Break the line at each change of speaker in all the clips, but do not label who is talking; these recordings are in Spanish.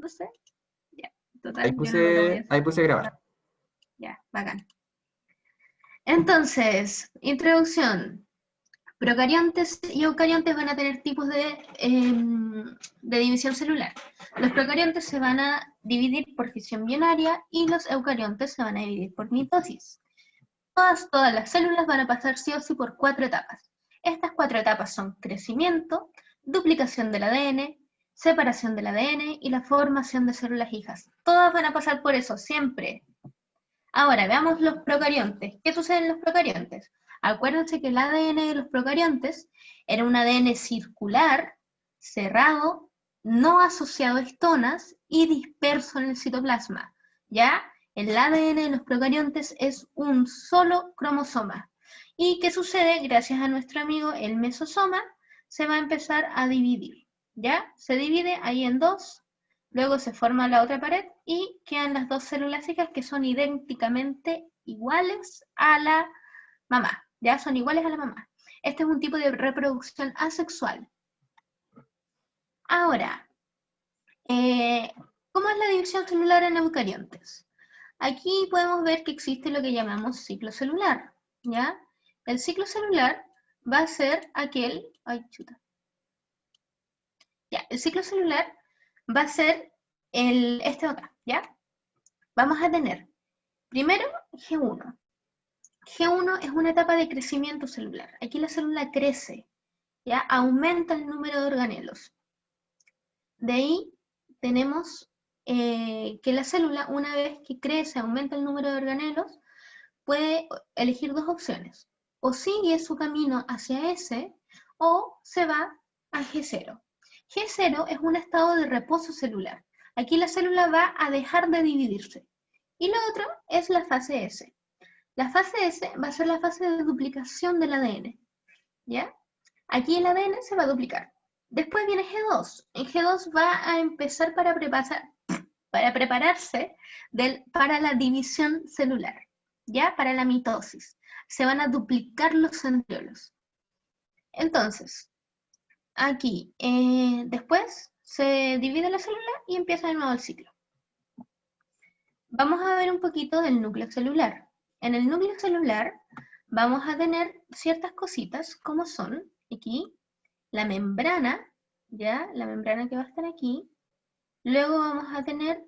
no sé. Ya, total, yo no lo voy a hacer.
Ahí puse grabar.
Ya, bacán. Entonces, introducción. Procariontes y eucariontes van a tener tipos de división celular. Los procariontes se van a dividir por fisión binaria y los eucariontes se van a dividir por mitosis. Todas las células van a pasar sí o sí por 4 etapas. Estas 4 etapas son crecimiento, duplicación del ADN, separación del ADN y la formación de células hijas. Todas van a pasar por eso, siempre. Ahora, veamos los procariontes. ¿Qué sucede en los procariontes? Acuérdense que el ADN de los procariontes era un ADN circular, cerrado, no asociado a histonas y disperso en el citoplasma. ¿Ya? El ADN de los procariontes es un solo cromosoma. ¿Y qué sucede? Gracias a nuestro amigo el mesosoma, se va a empezar a dividir. ¿Ya? Se divide ahí en 2. Luego se forma la otra pared y quedan las 2 células hijas que son idénticamente iguales a la mamá. Ya son iguales a la mamá. Este es un tipo de reproducción asexual. Ahora, ¿cómo es la división celular en eucariontes? Aquí podemos ver que existe lo que llamamos ciclo celular. ¿Ya? El ciclo celular va a ser aquel... Ay, chuta. Ya, el ciclo celular va a ser este de acá, ¿ya? Vamos a tener primero G1. G1 es una etapa de crecimiento celular. Aquí la célula crece, ¿ya? Aumenta el número de organelos. De ahí tenemos que la célula, una vez que crece, aumenta el número de organelos, puede elegir 2 opciones. O sigue su camino hacia S o se va a G0. G0 es un estado de reposo celular. Aquí la célula va a dejar de dividirse. Y lo otro es la fase S. La fase S va a ser la fase de duplicación del ADN. ¿Ya? Aquí el ADN se va a duplicar. Después viene G2. En G2 va a empezar para prepararse para la división celular. ¿Ya? Para la mitosis. Se van a duplicar los centriolos. Entonces, aquí, después se divide la célula y empieza de nuevo el ciclo. Vamos a ver un poquito del núcleo celular. En el núcleo celular vamos a tener ciertas cositas como son, aquí, la membrana, ¿ya? La membrana que va a estar aquí. Luego vamos a tener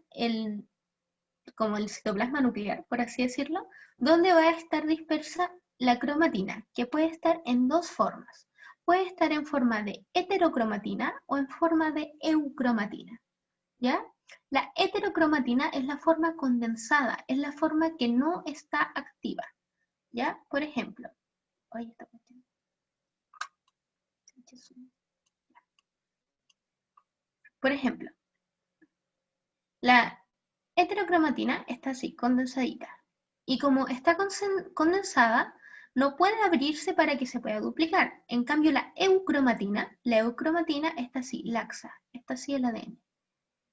como el citoplasma nuclear, por así decirlo, donde va a estar dispersa la cromatina, que puede estar en 2 formas. Puede estar en forma de heterocromatina o en forma de eucromatina, ¿ya? La heterocromatina es la forma condensada, es la forma que no está activa, ¿ya? Por ejemplo, la heterocromatina está así, condensadita. Y como está condensada, no puede abrirse para que se pueda duplicar. En cambio, la eucromatina está así, laxa, está así el ADN.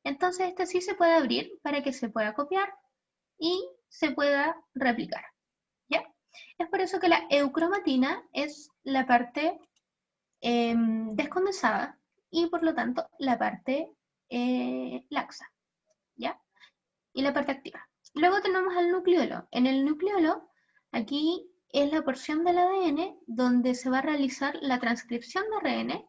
Entonces, esta sí se puede abrir para que se pueda copiar y se pueda replicar. ¿Ya? Es por eso que la eucromatina es la parte descondensada y por lo tanto la parte laxa. ¿Ya? Y la parte activa. Luego tenemos al nucleolo. En el nucleolo, aquí es la porción del ADN donde se va a realizar la transcripción de ARN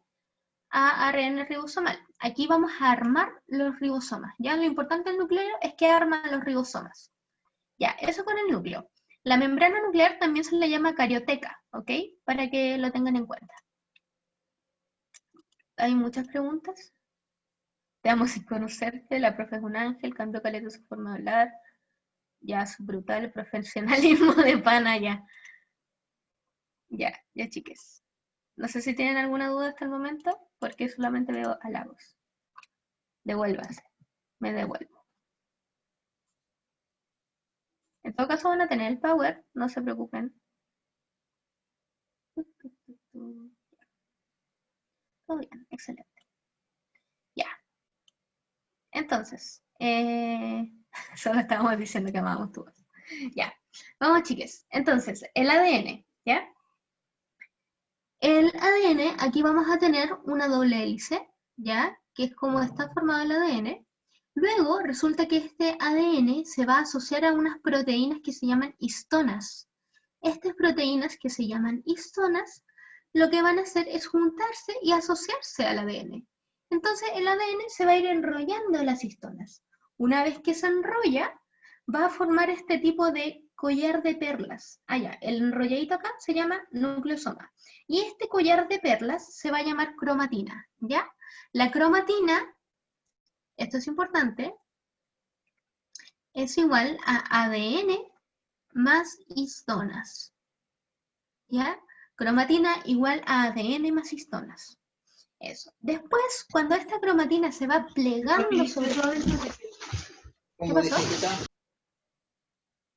a ARN ribosomal. Aquí vamos a armar los ribosomas. Ya lo importante del nucleolo es que arma los ribosomas. Ya, eso con el núcleo. La membrana nuclear también se le llama carioteca, ¿ok? Para que lo tengan en cuenta. ¿Hay muchas preguntas? Te vamos a conocerte, la profe es un ángel, cambió caleta su forma de hablar. Ya, su brutal profesionalismo de pana, ya. Ya, chiques. No sé si tienen alguna duda hasta el momento, porque solamente veo halagos. Devuélvanse. Me devuelvo. En todo caso van a tener el power, no se preocupen. Todo bien, excelente. Ya. Entonces, solo estábamos diciendo que amábamos tu voz. Ya. Vamos, chiques. Entonces, el ADN, ¿ya? El ADN, aquí vamos a tener una doble hélice, ¿ya? Que es como está formado el ADN. Luego resulta que este ADN se va a asociar a unas proteínas que se llaman histonas. Estas proteínas que se llaman histonas, lo que van a hacer es juntarse y asociarse al ADN. Entonces el ADN se va a ir enrollando en las histonas. Una vez que se enrolla, va a formar este tipo de collar de perlas. Allá, el enrolladito acá se llama nucleosoma. Y este collar de perlas se va a llamar cromatina, ¿ya? La cromatina, esto es importante, es igual a ADN más histonas, ¿ya? Cromatina igual a ADN más histonas. Eso. Después, cuando esta cromatina se va plegando sobre... ¿Qué pasó?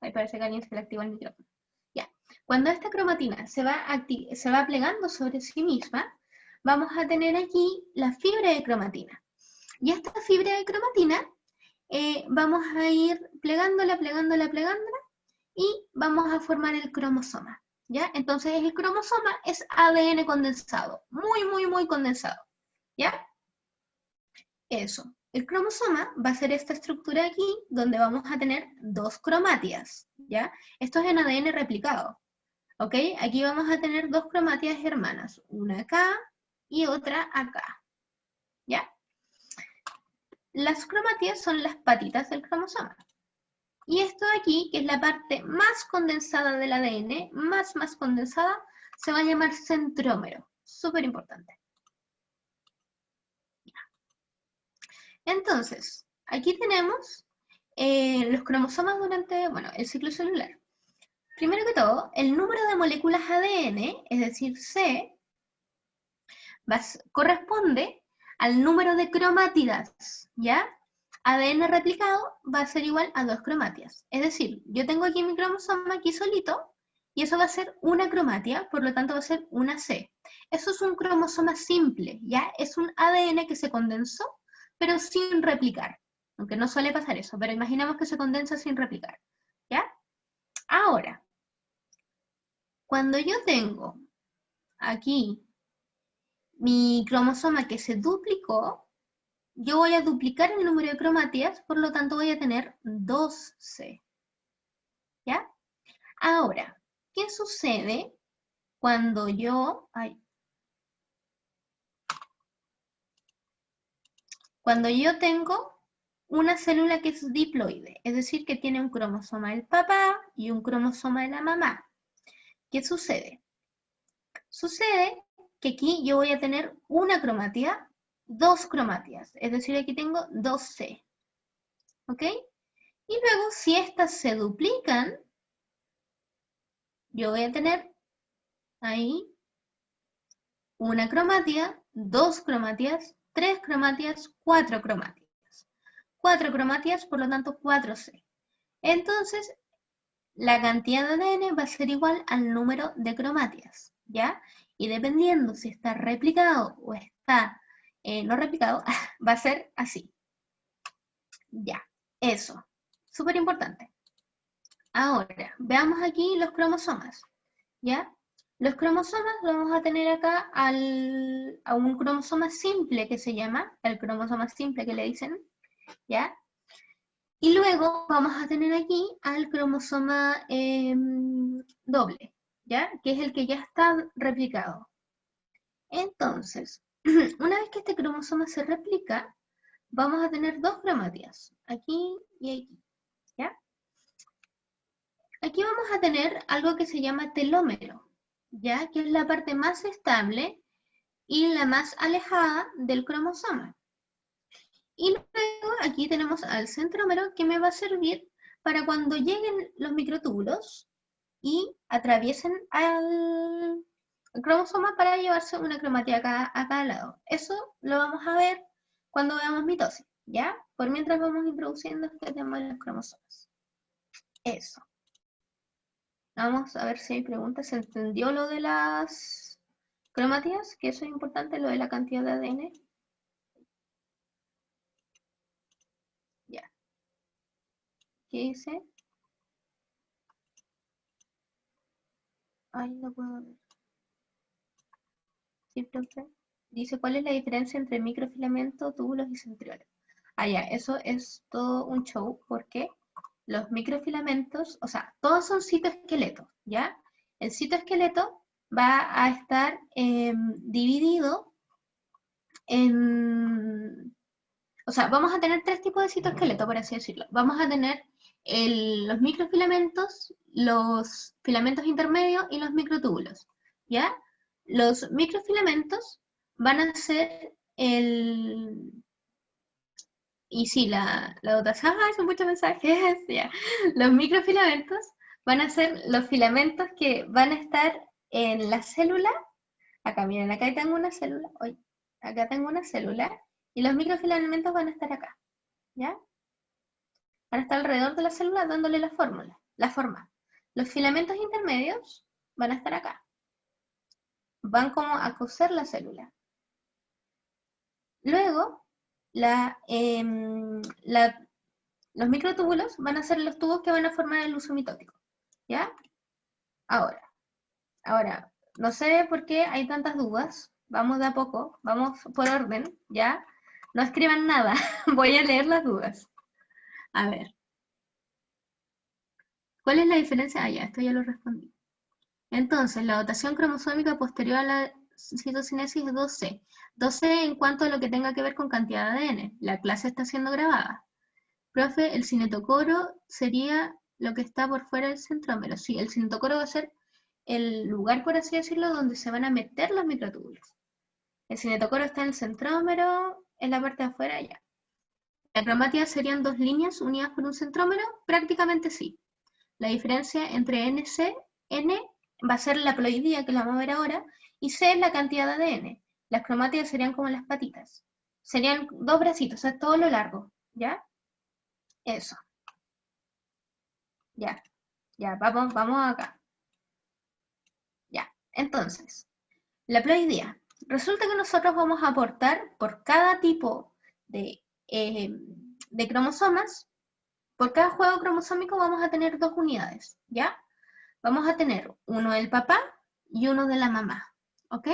Ahí parece que alguien se le activó el micrófono. Ya. Cuando esta cromatina se va plegando sobre sí misma, vamos a tener aquí la fibra de cromatina. Y esta fibra de cromatina vamos a ir plegándola, y vamos a formar el cromosoma. ¿Ya? Entonces el cromosoma es ADN condensado, muy condensado. ¿Ya? Eso. El cromosoma va a ser esta estructura aquí, donde vamos a tener dos cromátidas, ¿ya? Esto es en ADN replicado, ¿ok? Aquí vamos a tener dos cromátidas hermanas, una acá y otra acá, ¿ya? Las cromátidas son las patitas del cromosoma. Y esto de aquí, que es la parte más condensada del ADN, más condensada, se va a llamar centrómero. Súper importante. Entonces, aquí tenemos los cromosomas durante, el ciclo celular. Primero que todo, el número de moléculas ADN, es decir, C, corresponde al número de cromátidas, ¿ya? ADN replicado va a ser igual a 2 cromátidas. Es decir, yo tengo aquí mi cromosoma aquí solito, y eso va a ser una cromatia, por lo tanto va a ser una C. Eso es un cromosoma simple, ¿ya? Es un ADN que se condensó, pero sin replicar. Aunque no suele pasar eso, pero imaginemos que se condensa sin replicar, ¿ya? Ahora, cuando yo tengo aquí mi cromosoma que se duplicó, yo voy a duplicar el número de cromátidas, por lo tanto voy a tener 2C. ¿Ya? Ahora, ¿qué sucede cuando cuando yo tengo una célula que es diploide? Es decir, que tiene un cromosoma del papá y un cromosoma de la mamá. ¿Qué sucede? Sucede que aquí yo voy a tener una cromatida, dos cromátidas, es decir, aquí tengo 2C. ¿Ok? Y luego, si estas se duplican, yo voy a tener ahí una cromatida, dos cromátidas, tres cromátidas, cuatro cromátidas. Cuatro cromátidas, por lo tanto 4C. Entonces, la cantidad de ADN va a ser igual al número de cromátidas, ¿ya? Y dependiendo si está replicado o está no replicado, va a ser así. Ya, eso. Súper importante. Ahora, veamos aquí los cromosomas, ¿ya? Los cromosomas los vamos a tener acá a un cromosoma simple que se llama, el cromosoma simple que le dicen, ¿ya? Y luego vamos a tener aquí al cromosoma doble, ¿ya? Que es el que ya está replicado. Entonces, una vez que este cromosoma se replica, vamos a tener dos cromátidas, aquí y aquí, ¿ya? Aquí vamos a tener algo que se llama telómero, ¿ya? Que es la parte más estable y la más alejada del cromosoma. Y luego aquí tenemos al centrómero que me va a servir para cuando lleguen los microtúbulos y atraviesen al cromosoma para llevarse una cromatida a cada lado. Eso lo vamos a ver cuando veamos mitosis, ¿ya? Por mientras vamos introduciendo este tema de los cromosomas. Eso. Vamos a ver si hay preguntas. ¿Se entendió lo de las cromátidas? Que eso es importante, lo de la cantidad de ADN. Ya. ¿Qué dice? Ay, no puedo ver. Sí, profe. Dice, ¿cuál es la diferencia entre microfilamento, túbulos y centrioles? Ya, eso es todo un show porque los microfilamentos, o sea, todos son citoesqueletos, ¿ya? El citoesqueleto va a estar dividido en... O sea, vamos a tener tres tipos de citoesqueleto, por así decirlo. Vamos a tener los microfilamentos, los filamentos intermedios y los microtúbulos, ¿ya? Los microfilamentos van a ser el... Y sí, la dotación, son muchos mensajes, ya. Los microfilamentos van a ser los filamentos que van a estar en la célula. Acá, miren, acá tengo una célula, hoy, acá tengo una célula, y los microfilamentos van a estar acá, ¿ya? Van a estar alrededor de la célula dándole la forma. Los filamentos intermedios van a estar acá. Van como a coser la célula. Luego, los microtúbulos van a ser los tubos que van a formar el uso mitótico, ¿ya? Ahora, no sé por qué hay tantas dudas. Vamos de a poco, vamos por orden, ¿ya? No escriban nada, voy a leer las dudas. A ver. ¿Cuál es la diferencia? Ya, esto ya lo respondí. Entonces, la dotación cromosómica posterior a la citocinesis es 2C. 2C en cuanto a lo que tenga que ver con cantidad de ADN. La clase está siendo grabada. Profe, el cinetocoro sería lo que está por fuera del centrómero. Sí, el cinetocoro va a ser el lugar, por así decirlo, donde se van a meter los microtúbulos. El cinetocoro está en el centrómero, en la parte de afuera, ya. ¿La cromática serían dos líneas unidas por un centrómero? Prácticamente sí. La diferencia entre NC, N va a ser la ploidía, que la vamos a ver ahora, y C es la cantidad de ADN. Las cromátidas serían como las patitas. Serían dos bracitos, o sea, todo lo largo, ¿ya? Eso. Ya, vamos acá. Ya, entonces, la ploidía. Resulta que nosotros vamos a aportar por cada tipo de cromosomas, por cada juego cromosómico vamos a tener dos unidades, ¿ya? Vamos a tener uno del papá y uno de la mamá, ¿ok?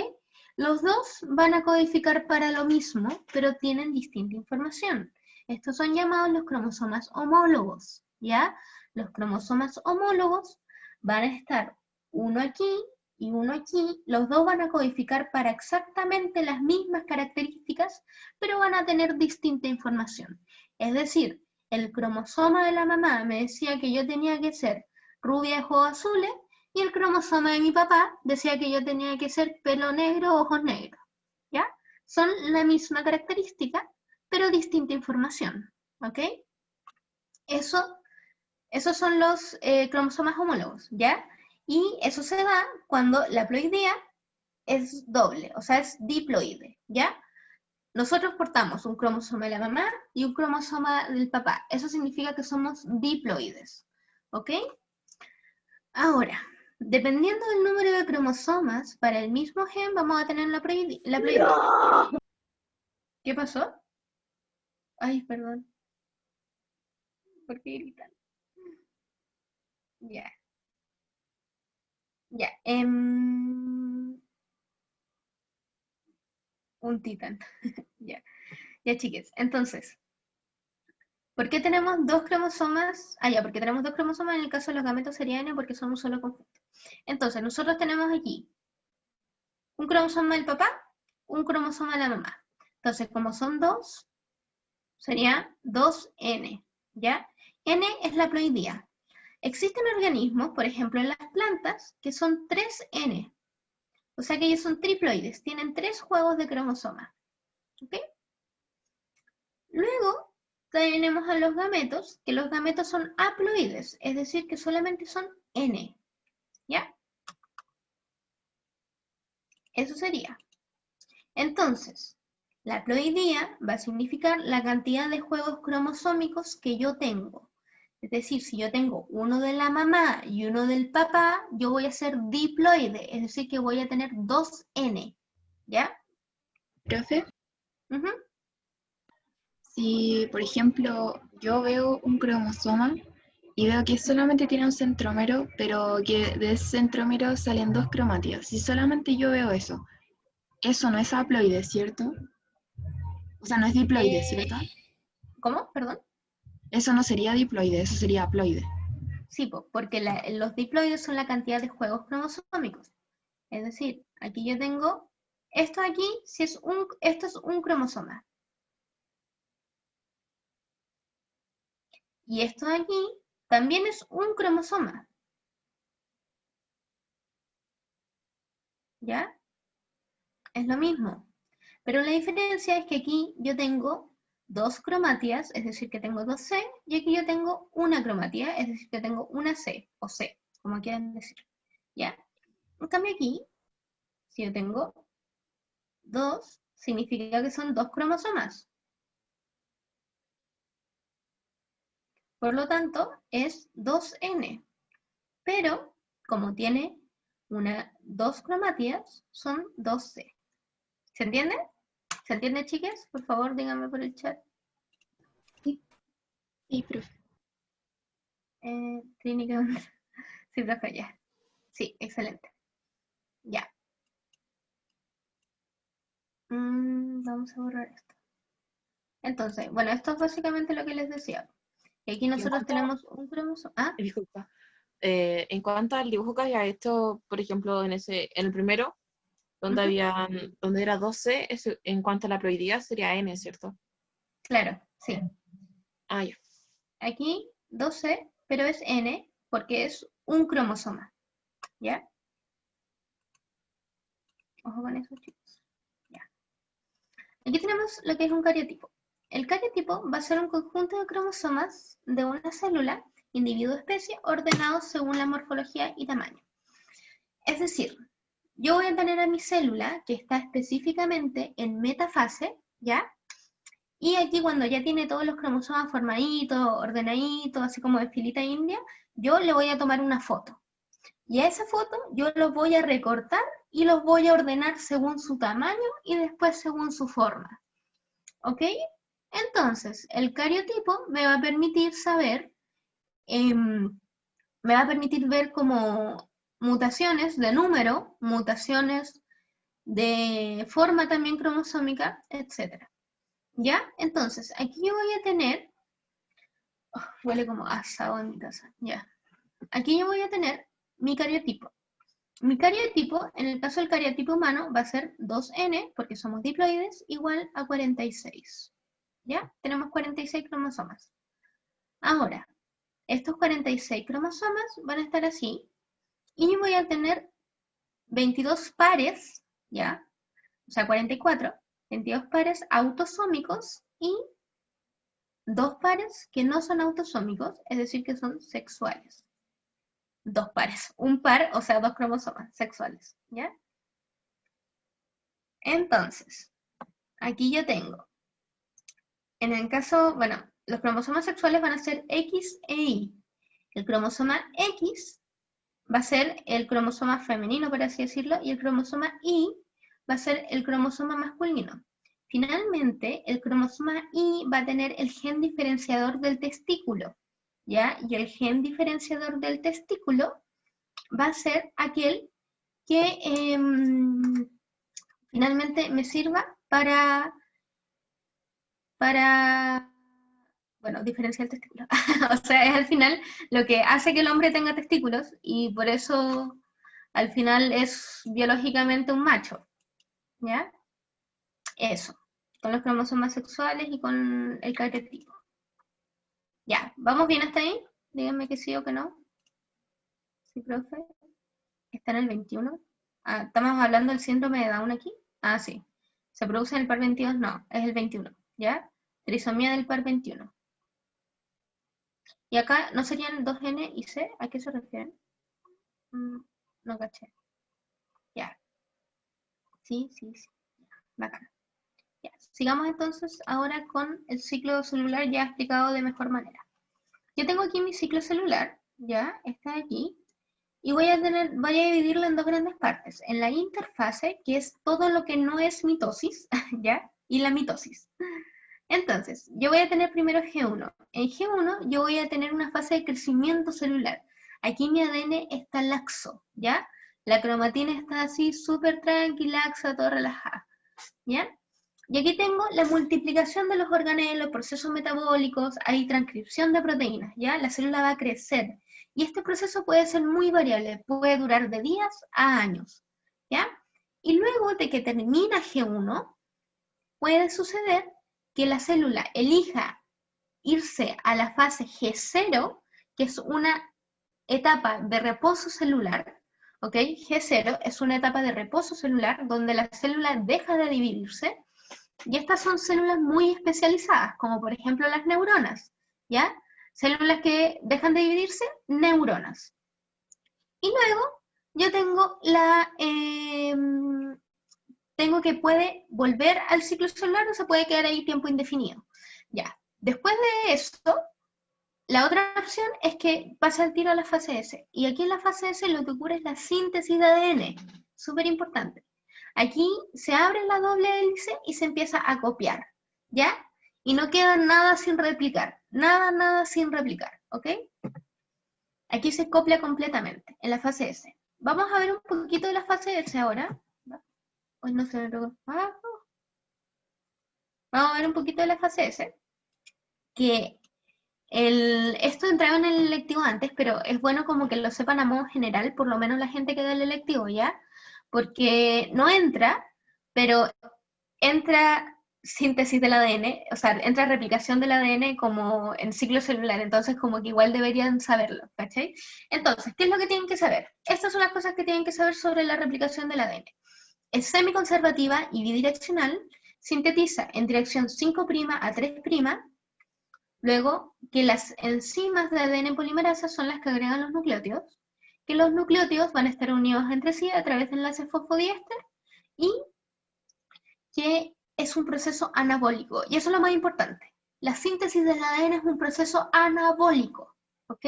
Los dos van a codificar para lo mismo, pero tienen distinta información. Estos son llamados los cromosomas homólogos, ¿ya? Los cromosomas homólogos van a estar uno aquí y uno aquí. Los dos van a codificar para exactamente las mismas características, pero van a tener distinta información. Es decir, el cromosoma de la mamá me decía que yo tenía que ser rubia de ojos azules, y el cromosoma de mi papá decía que yo tenía que ser pelo negro, ojos negros, ¿ya? Son la misma característica, pero distinta información, ¿ok? Esos son los cromosomas homólogos, ¿ya? Y eso se da cuando la ploidía es doble, o sea, es diploide, ¿ya? Nosotros portamos un cromosoma de la mamá y un cromosoma del papá. Eso significa que somos diploides, ¿ok? Ahora, dependiendo del número de cromosomas para el mismo gen, vamos a tener la ploidía. No. ¿Qué pasó? Ay, perdón. ¿Por qué gritan? Ya. Ya. Un titán. Ya. Ya, chiques. Entonces, ¿por qué tenemos dos cromosomas? Ya, porque tenemos dos cromosomas. En el caso de los gametos sería N porque son un solo conjunto. Entonces, nosotros tenemos aquí un cromosoma del papá, un cromosoma de la mamá. Entonces, como son dos, sería 2N, ¿ya? N es la ploidía. Existen organismos, por ejemplo en las plantas, que son 3N. O sea que ellos son triploides, tienen 3 juegos de cromosomas. ¿Ok? Luego tenemos a los gametos, que los gametos son haploides, es decir, que solamente son N. ¿Ya? Eso sería. Entonces, la ploidía va a significar la cantidad de juegos cromosómicos que yo tengo. Es decir, si yo tengo uno de la mamá y uno del papá, yo voy a ser diploide, es decir, que voy a tener 2N, ¿ya?
Profe,
Uh-huh.
si por ejemplo yo veo un cromosoma y veo que solamente tiene un centrómero, pero que de ese centrómero salen dos cromátidas, si solamente yo veo eso no es haploide, ¿cierto? O sea, no es diploide, ¿cierto?
¿Cómo? Perdón.
Eso no sería diploide, eso sería haploide.
Sí, porque los diploides son la cantidad de juegos cromosómicos. Es decir, aquí yo tengo, esto aquí, esto es un cromosoma. Y esto de aquí también es un cromosoma. ¿Ya? Es lo mismo. Pero la diferencia es que aquí yo tengo dos cromatías, es decir, que tengo dos C, y aquí yo tengo una cromatía, es decir, que tengo una C, o C, como quieran decir. ¿Ya? En cambio aquí, si yo tengo dos, significa que son dos cromosomas. Por lo tanto, es 2N. Pero, como tiene dos cromatías, son 2C. ¿Se entiende? ¿Se entiende, chicas? Por favor, díganme por el chat.
Sí, profe.
Clínica. Sí, profe, ya. Sí, excelente. Ya. Vamos a borrar esto. Entonces, bueno, esto es básicamente lo que les decía. Y aquí
Y en
nosotros
cuanto,
tenemos un cromosoma. Ah,
disculpa, en cuanto al dibujo que había hecho, por ejemplo, en el primero, donde donde era 12, en cuanto a la ploidía sería N, ¿cierto?
claro, sí.
Ah, ya.
Aquí 12, pero es N porque es un cromosoma. ¿Ya? Ojo con eso, chicos. Ya. Aquí tenemos lo que es un cariotipo. El cariotipo va a ser un conjunto de cromosomas de una célula, individuo-especie, ordenados según la morfología y tamaño. Es decir, yo voy a tener a mi célula que está específicamente en metafase, ¿ya? Y aquí cuando ya tiene todos los cromosomas formaditos, ordenaditos, así como de filita india, yo le voy a tomar una foto. Y a esa foto yo los voy a recortar y los voy a ordenar según su tamaño y después según su forma. ¿Ok? Entonces, el cariotipo me va a permitir saber, me va a permitir ver como mutaciones de número, mutaciones de forma también cromosómica, etc. ¿Ya? Entonces, aquí yo voy a tener, huele como asado en mi casa, ya. Aquí yo voy a tener mi cariotipo. Mi cariotipo, en el caso del cariotipo humano, va a ser 2N, porque somos diploides, igual a 46. ¿Ya? Tenemos 46 cromosomas. Ahora, estos 46 cromosomas van a estar así, y yo voy a tener 22 pares, ¿ya? O sea, 44, 22 pares autosómicos y 2 pares que no son autosómicos, es decir, que son sexuales. 2 pares, un par, o sea, 2 cromosomas sexuales, ¿ya? Entonces, aquí yo tengo, en el caso, bueno, los cromosomas sexuales van a ser X e Y. El cromosoma X va a ser el cromosoma femenino, por así decirlo, y el cromosoma Y va a ser el cromosoma masculino. Finalmente, el cromosoma Y va a tener el gen diferenciador del testículo, ¿ya? Y el gen diferenciador del testículo va a ser aquel que finalmente me sirva para, bueno, diferenciar el testículo. O sea, es al final lo que hace que el hombre tenga testículos y por eso al final es biológicamente un macho, ¿ya? Eso, con los cromosomas sexuales y con el cariotipo. Ya, ¿vamos bien hasta ahí? Díganme que sí o que no. Sí, profe. ¿Está en el 21? Ah, ¿estamos hablando del síndrome de Down aquí? Ah, sí. ¿Se produce en el par 22? No, es el 21, ¿ya? Trisomía del par 21. Y acá, ¿no serían 2N y C? ¿A qué se refieren? No caché. Ya. Sí, sí, sí. Bacán. Ya. Sigamos entonces ahora con el ciclo celular ya explicado de mejor manera. Yo tengo aquí mi ciclo celular, ya, está aquí, y voy a dividirlo en dos grandes partes. En la interfase, que es todo lo que no es mitosis, ya, y la mitosis. Entonces, yo voy a tener primero G1. En G1 yo voy a tener una fase de crecimiento celular. Aquí mi ADN está laxo, ¿ya? La cromatina está así súper tranquila, laxa, todo relajada, ¿ya? Y aquí tengo la multiplicación de los organelos, procesos metabólicos, hay transcripción de proteínas, ¿ya? La célula va a crecer. Y este proceso puede ser muy variable, puede durar de días a años, ¿ya? Y luego de que termina G1, puede suceder que la célula elija irse a la fase G0, que es una etapa de reposo celular, ¿ok? G0 es una etapa de reposo celular donde la célula deja de dividirse, y estas son células muy especializadas, como por ejemplo las neuronas, ¿ya? Células que dejan de dividirse, neuronas. Y luego yo tengo que puede volver al ciclo celular o se puede quedar ahí tiempo indefinido. Ya, después de esto, la otra opción es que pasa el tiro a la fase S. Y aquí en la fase S lo que ocurre es la síntesis de ADN. Súper importante. Aquí se abre la doble hélice y se empieza a copiar, ¿ya? Y no queda nada sin replicar. Nada sin replicar, ¿ok? Aquí se copia completamente en la fase S. Vamos a ver un poquito de la fase S ahora. Hoy no se me pegó. Vamos a ver un poquito de la fase S. Que esto entraba en el electivo antes, pero es bueno como que lo sepan a modo general, por lo menos la gente que da el electivo, ¿ya? Porque no entra, pero entra síntesis del ADN, o sea, entra replicación del ADN como en ciclo celular, entonces como que igual deberían saberlo, ¿cachai? Entonces, ¿qué es lo que tienen que saber? Estas son las cosas que tienen que saber sobre la replicación del ADN. Es semiconservativa y bidireccional, sintetiza en dirección 5' a 3', luego que las enzimas de ADN polimerasa son las que agregan los nucleótidos, que los nucleótidos van a estar unidos entre sí a través de enlaces fosfodiéster y que es un proceso anabólico. Y eso es lo más importante. La síntesis del ADN es un proceso anabólico, ¿ok?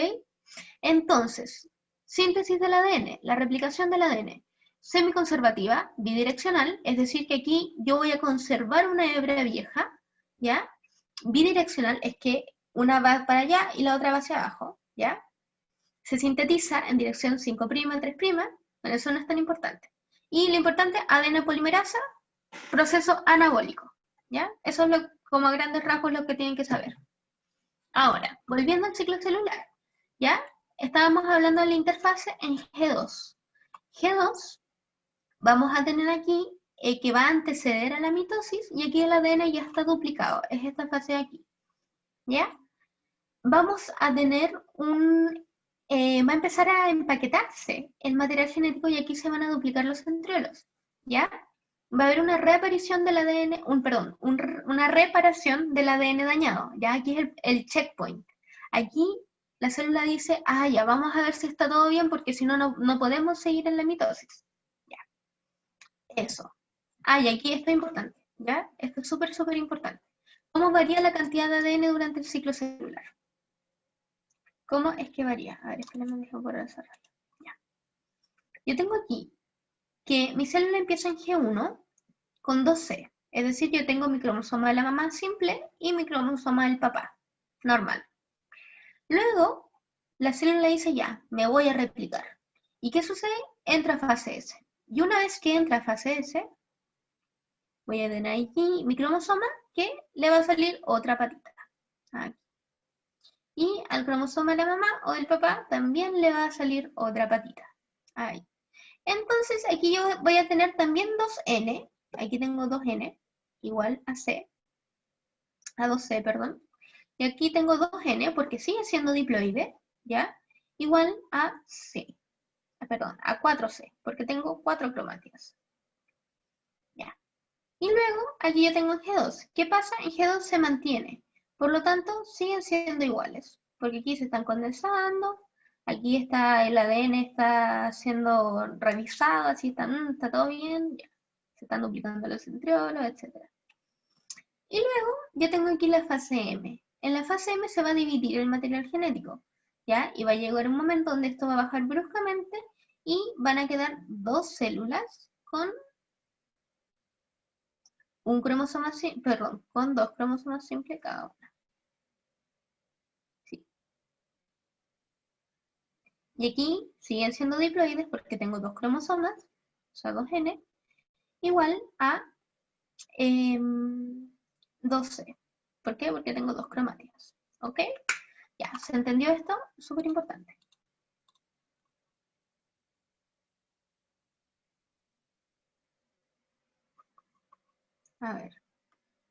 Entonces, síntesis del ADN, la replicación del ADN, semiconservativa, bidireccional, es decir, que aquí yo voy a conservar una hebra vieja, ¿ya? Bidireccional es que una va para allá y la otra va hacia abajo, ¿ya? Se sintetiza en dirección 5', 3', bueno, eso no es tan importante. Y lo importante, ADN polimerasa, proceso anabólico, ¿ya? Eso es como a grandes rasgos lo que tienen que saber. Ahora, volviendo al ciclo celular, ¿ya? Estábamos hablando de la interfase en G2. G2, vamos a tener aquí que va a anteceder a la mitosis y aquí el ADN ya está duplicado, es esta fase de aquí, ¿ya? Vamos a tener va a empezar a empaquetarse el material genético y aquí se van a duplicar los centriolos, ¿ya? Va a haber una reaparición del ADN, una reparación del ADN dañado, ¿ya? Aquí es el checkpoint. Aquí la célula dice, ya, vamos a ver si está todo bien porque si no, no podemos seguir en la mitosis. Ya, eso. Y aquí esto es importante, ¿ya? Esto es súper importante. ¿Cómo varía la cantidad de ADN durante el ciclo celular? ¿Cómo es que varía? A ver, espérenme, déjame por cerrarlo. Ya. Yo tengo aquí que mi célula empieza en G1 con 2C. Es decir, yo tengo mi cromosoma de la mamá simple y mi cromosoma del papá, normal. Luego, la célula dice ya, me voy a replicar. ¿Y qué sucede? Entra a fase S. Y una vez que entra a fase S, voy a tener aquí mi cromosoma que le va a salir otra patita. Aquí. Y al cromosoma de la mamá o del papá también le va a salir otra patita. Ahí. Entonces aquí yo voy a tener también 2N. Aquí tengo 2N igual a C. A 2C, perdón. Y aquí tengo 2N porque sigue siendo diploide, ¿ya? Igual a C. Perdón, a 4C, porque tengo 4 cromátidas. Ya. Y luego aquí yo tengo G2. ¿Qué pasa? En G2 se mantiene. Por lo tanto, siguen siendo iguales. Porque aquí se están condensando. Aquí está el ADN está siendo revisado, así está todo bien. Ya. Se están duplicando los centriolos, etc. Y luego yo tengo aquí la fase M. En la fase M se va a dividir el material genético, ¿ya? Y va a llegar un momento donde esto va a bajar bruscamente y van a quedar 2 células con un cromosoma perdón, con 2 cromosomas simples cada una. Sí. Y aquí siguen siendo diploides porque tengo 2 cromosomas, o sea 2N, igual a 12. ¿Por qué? Porque tengo 2 cromátidas. ¿Ok? Ya, ¿se entendió esto? Súper importante. A ver.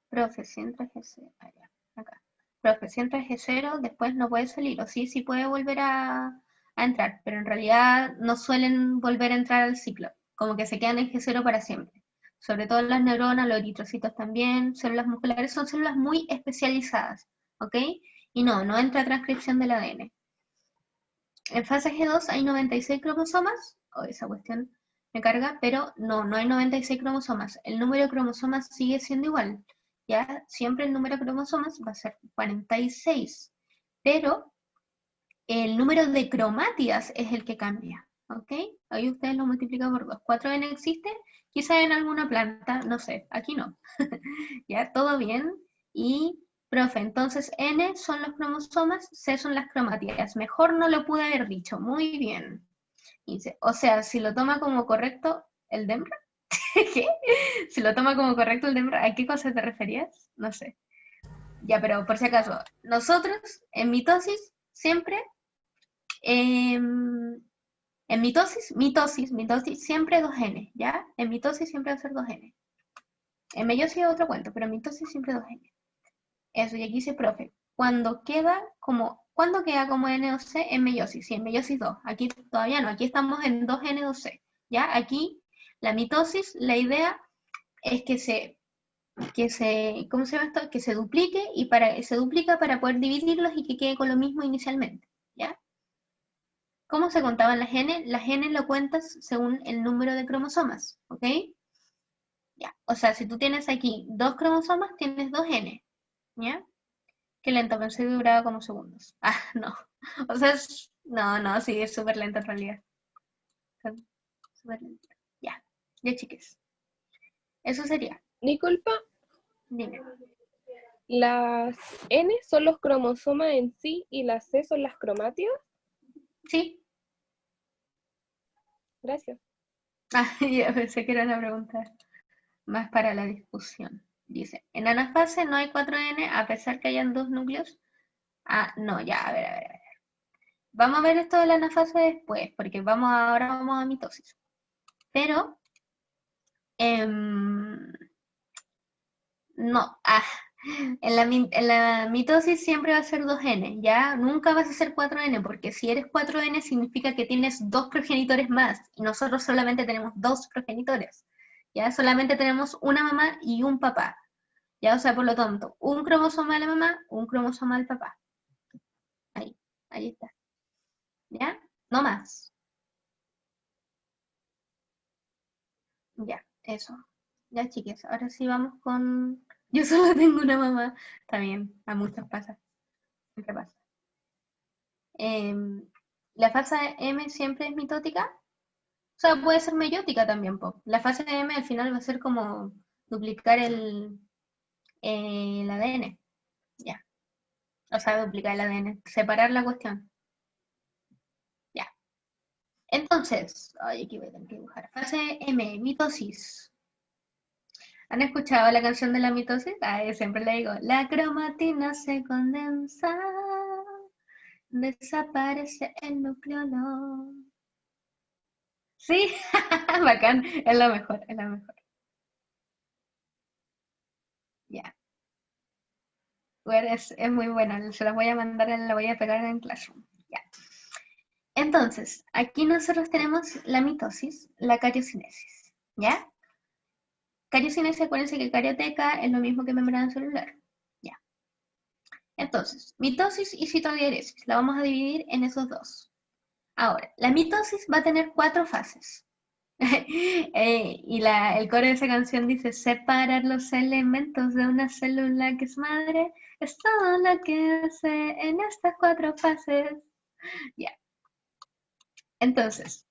Profe, si entra G0. Allá, acá. Profe, si entra G0, después no puede salir. O sí, sí puede volver a entrar. Pero en realidad no suelen volver a entrar al ciclo. Como que se quedan en G0 para siempre. Sobre todo las neuronas, los eritrocitos también, células musculares, son células muy especializadas. ¿Ok? Y no entra transcripción del ADN. En fase G2 hay 96 cromosomas, o esa cuestión me carga, pero no hay 96 cromosomas. El número de cromosomas sigue siendo igual, ¿ya? Siempre el número de cromosomas va a ser 46, pero el número de cromátidas es el que cambia, ¿ok? Ahí ustedes lo multiplican por 2. 4N existe, quizá en alguna planta, no sé, aquí no. ¿Ya? ¿Todo bien? Y, profe, entonces N son los cromosomas, C son las cromátidas. Mejor no lo pude haber dicho, muy bien. Dice, o sea, si lo toma como correcto el DEMRA, ¿qué? Si lo toma como correcto el DEMRA, ¿a qué cosa te referías? No sé. Ya, pero por si acaso, nosotros en mitosis siempre en mitosis siempre 2N, ¿ya? En mitosis siempre va a ser 2N. En meiosis es otro cuento, pero en mitosis siempre 2N. Eso, y aquí dice, profe, ¿cuándo queda como N o C en meiosis? Sí, en meiosis 2. Aquí todavía no, aquí estamos en 2N, 2C. ¿Ya? Aquí, la mitosis, la idea es ¿cómo se llama esto? Que se duplique y se duplica para poder dividirlos y que quede con lo mismo inicialmente. ¿Ya? ¿Cómo se contaban las N? Las N lo cuentas según el número de cromosomas, ¿ok? Ya, o sea, si tú tienes aquí 2 cromosomas, tienes 2N, ¿ya? Qué lento, pensé que duraba como segundos. Ah, no. O sea, no, sí, es súper lento en realidad. Súper lento. Ya chiques. Eso sería.
Disculpa,
Dime.
las N son los cromosomas en sí y las C son las cromátidas.
Sí.
Gracias.
Ah, ya pensé que era una pregunta más para la discusión. Dice, en anafase no hay 4N a pesar que hayan 2 núcleos. Ah, no, ya, a ver. Vamos a ver esto de la anafase después, porque ahora vamos a mitosis. Pero, no, en la mitosis siempre va a ser 2N, ¿ya? Nunca vas a ser 4N, porque si eres 4N significa que tienes 2 progenitores más, y nosotros solamente tenemos 2 progenitores, ¿ya? Solamente tenemos una mamá y un papá, ¿ya? O sea, por lo tanto, un cromosoma de la mamá, un cromosoma del papá. Ahí está, ¿ya? No más. Ya, eso. Ya, chiques, ahora sí vamos con... Yo solo tengo una mamá. Está bien, a muchos pasa. Siempre pasa. La fase M siempre es mitótica. O sea, puede ser meiótica también, po. La fase M al final va a ser como duplicar el ADN. Ya. O sea, duplicar el ADN. Separar la cuestión. Ya. Entonces, ay, aquí voy a tener que dibujar. Fase M, mitosis. ¿Han escuchado la canción de la mitosis? Yo siempre le digo, la cromatina se condensa, desaparece el nucleolo. Sí, bacán, es lo mejor, es lo mejor. Ya. Bueno, es muy buena, se la voy a mandar, la voy a pegar en Classroom. Ya. Entonces, aquí nosotros tenemos la mitosis, la cariocinesis, ¿ya? Cariocinesis, acuérdense que carioteca es lo mismo que membrana celular. Ya. Entonces, mitosis y citodiuresis, la vamos a dividir en esos dos. Ahora, la mitosis va a tener 4 fases. Y el coro de esa canción dice, separar los elementos de una célula que es madre, es todo lo que hace en estas 4 fases. Ya. Entonces,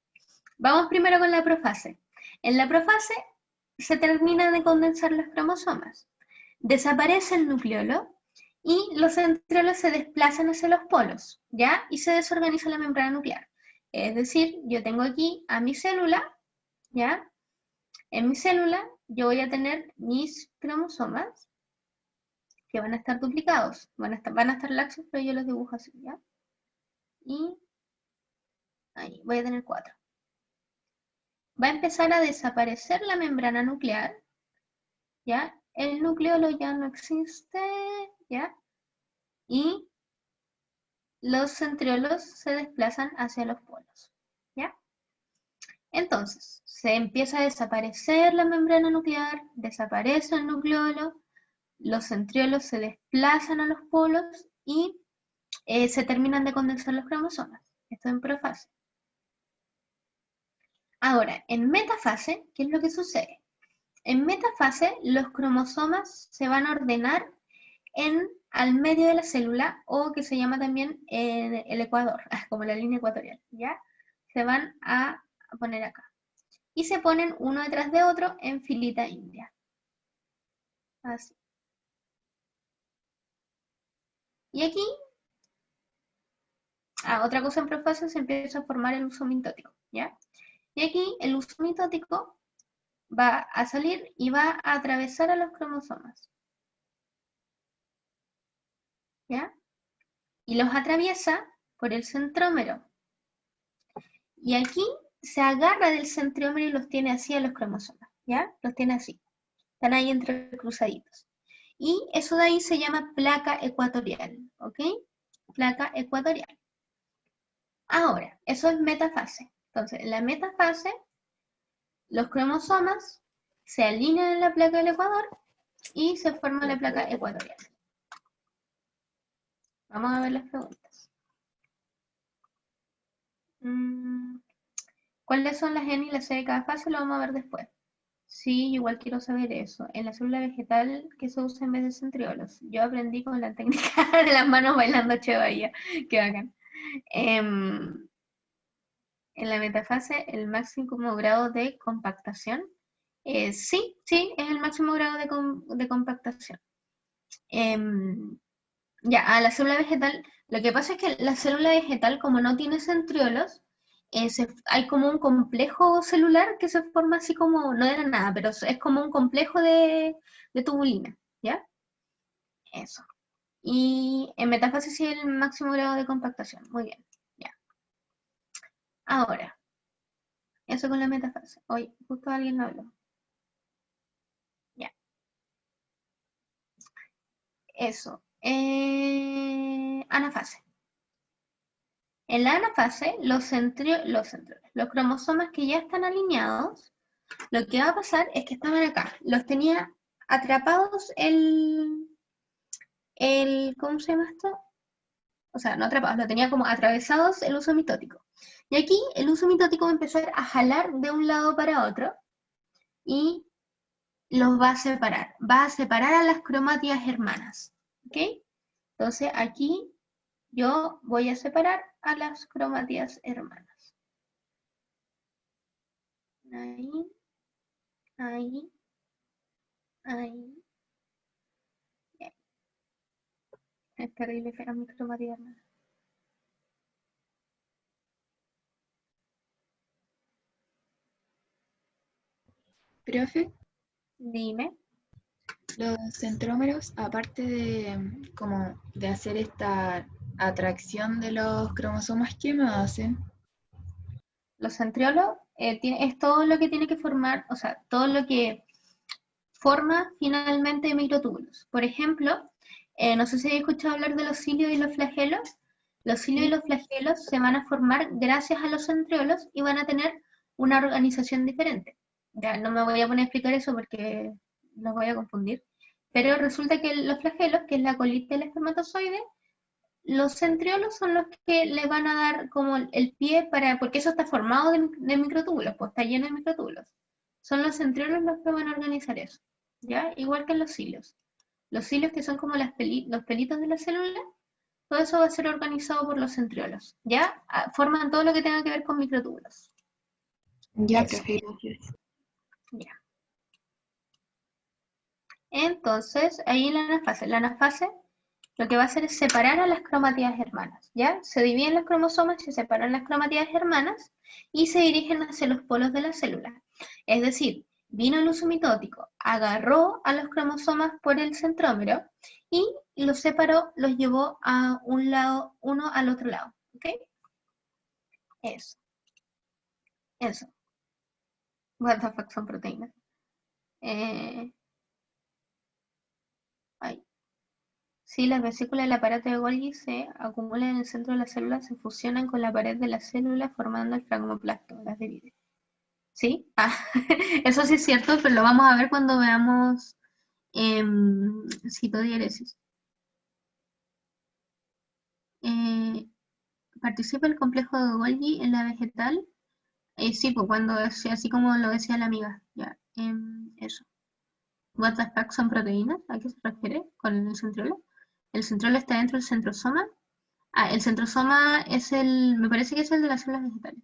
vamos primero con la profase. En la profase se termina de condensar los cromosomas. Desaparece el nucleolo y los centriolos se desplazan hacia los polos, ¿ya? Y se desorganiza la membrana nuclear. Es decir, yo tengo aquí a mi célula, ¿ya? En mi célula yo voy a tener mis cromosomas que van a estar duplicados. Van a estar laxos, pero yo los dibujo así, ¿ya? Y ahí, voy a tener 4. Va a empezar a desaparecer la membrana nuclear, ¿ya? El nucleolo ya no existe, ¿ya? Y los centriolos se desplazan hacia los polos, ¿ya? Entonces, se empieza a desaparecer la membrana nuclear, desaparece el nucleolo, los centriolos se desplazan a los polos y se terminan de condensar los cromosomas. Esto en profase. Ahora, en metafase, ¿qué es lo que sucede? En metafase, los cromosomas se van a ordenar al medio de la célula, o que se llama también el ecuador, como la línea ecuatorial, ¿ya? Se van a poner acá. Y se ponen uno detrás de otro en filita india. Así. Y aquí, otra cosa en profase, se empieza a formar el uso mitótico, ¿ya? Y aquí el uso mitótico va a salir y va a atravesar a los cromosomas, ¿ya? Y los atraviesa por el centrómero. Y aquí se agarra del centrómero y los tiene así a los cromosomas, ¿ya? Los tiene así. Están ahí entrecruzaditos. Y eso de ahí se llama placa ecuatorial, ¿ok? Placa ecuatorial. Ahora, eso es metafase. Entonces, en la metafase, los cromosomas se alinean en la placa del ecuador y se forma la placa ecuatorial. Vamos a ver las preguntas. ¿Cuáles son las N y las C de cada fase? Lo vamos a ver después. Sí, igual quiero saber eso. En la célula vegetal, ¿qué se usa en vez de centriolos? Yo aprendí con la técnica de las manos bailando Che Bahía. Qué bacán. En la metafase, el máximo grado de compactación. Sí, es el máximo grado de compactación. Ya, la célula vegetal, lo que pasa es que la célula vegetal, como no tiene centriolos, hay como un complejo celular que se forma así como, no era nada, pero es como un complejo de tubulina, ¿ya? Eso. Y en metafase sí el máximo grado de compactación, muy bien, ya. Ahora, eso con la metafase. Hoy justo alguien lo habló. Ya. Eso. Anafase. En la anafase, los cromosomas que ya están alineados, lo que va a pasar es que estaban acá. Los tenía atrapados ¿cómo se llama esto? O sea, no atrapados, lo tenía como atravesados el uso mitótico. Y aquí el uso mitótico va a empezar a jalar de un lado para otro y los va a separar. Va a separar a las cromátidas hermanas. ¿Ok? Entonces aquí yo voy a separar a las cromátidas hermanas. Ahí, ahí, ahí. Es terrible fea mi cromatida hermana.
Profe,
Dime.
los centrómeros, aparte de hacer esta atracción de los cromosomas, ¿qué más hacen?
Los centriolos es todo lo que tiene que formar, o sea, todo lo que forma finalmente microtúbulos. Por ejemplo, no sé si habéis escuchado hablar de los cilios y los flagelos. Los cilios y los flagelos se van a formar gracias a los centriolos y van a tener una organización diferente. Ya no me voy a poner a explicar eso porque los voy a confundir. Pero resulta que los flagelos, que es la colita del espermatozoide, los centriolos son los que le van a dar como el pie para, porque eso está formado de microtúbulos, pues está lleno de microtúbulos. Son los centriolos los que van a organizar eso, ¿ya? Igual que los cilios. Los cilios, que son como los pelitos de la célula, todo eso va a ser organizado por los centriolos, ¿ya? Forman todo lo que tenga que ver con microtúbulos.
Ya,
Eso.
profe, gracias.
Ya. Entonces, ahí en la anafase, lo que va a hacer es separar a las cromátidas hermanas, ¿ya? Se dividen los cromosomas, se separan las cromátidas hermanas y se dirigen hacia los polos de la célula. Es decir, vino el uso mitótico, agarró a los cromosomas por el centrómero y los separó, los llevó a un lado, uno al otro lado. ¿Ok? Eso. Eso. What the fuck son proteínas. Ay. Si las vesículas del aparato de Golgi se acumulan en el centro de la célula, se fusionan con la pared de la célula formando el fragmoplasto, las divide. ¿Sí? Eso sí es cierto, pero lo vamos a ver cuando veamos citodiéresis. ¿Participa el complejo de Golgi en la vegetal? Sí, pues cuando es así como lo decía la amiga. Ya, eso. What the fuck son proteínas? ¿A qué se refiere con el centriolo? El centriolo está dentro del centrosoma. El centrosoma es me parece que es el de las células vegetales.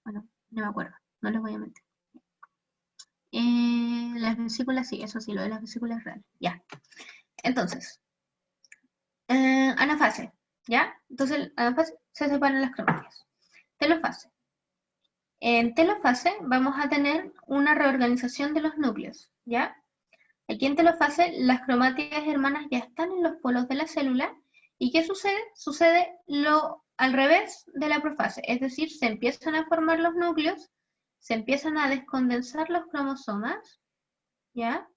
Bueno, no me acuerdo, no les voy a mentir. Las vesículas, sí, eso sí, lo de las vesículas es real. Ya. Entonces, anafase, ¿ya? Entonces, anafase se separan las cromátidas. Telofase. En telofase vamos a tener una reorganización de los núcleos, ¿ya? Aquí en telofase las cromátidas hermanas ya están en los polos de la célula. ¿Y qué sucede? Sucede lo al revés de la profase, es decir, se empiezan a formar los núcleos, se empiezan a descondensar los cromosomas, ¿ya?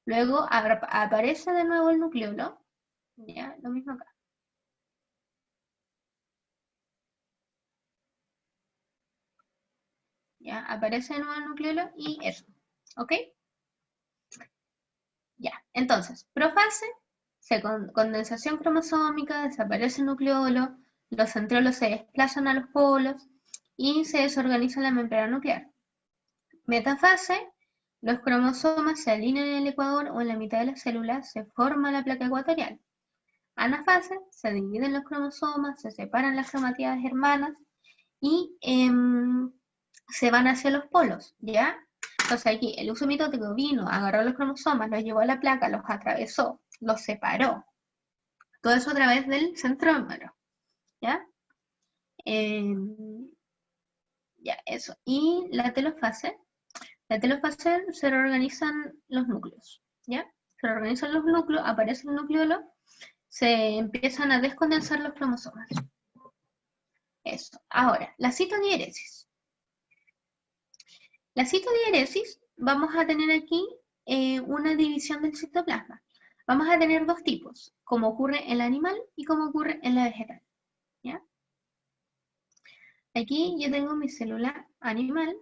Luego aparece de nuevo el nucleolo, ¿ya? Lo mismo acá. ¿Ya? Aparece de nuevo el nucleolo y eso, ¿ok? Ya, entonces, profase, condensación cromosómica, desaparece el nucleolo, los centriolos se desplazan a los polos y se desorganiza la membrana nuclear. Metafase, los cromosomas se alinean en el ecuador o en la mitad de la célula, se forma la placa ecuatorial. Anafase, se dividen los cromosomas, se separan las cromátidas hermanas y se van hacia los polos, ¿ya? Entonces aquí el uso mitótico vino, agarró los cromosomas, los llevó a la placa, los atravesó, los separó. Todo eso a través del centrómero, ¿ya? Ya, eso. Y la telofase se reorganizan los núcleos, ¿ya? Se reorganizan los núcleos, aparece el nucleolo, se empiezan a descondensar los cromosomas. Eso. Ahora, la citodiéresis. La citodiéresis, vamos a tener aquí una división del citoplasma. Vamos a tener dos tipos, como ocurre en el animal y como ocurre en la vegetal, ¿ya? Aquí yo tengo mi célula animal,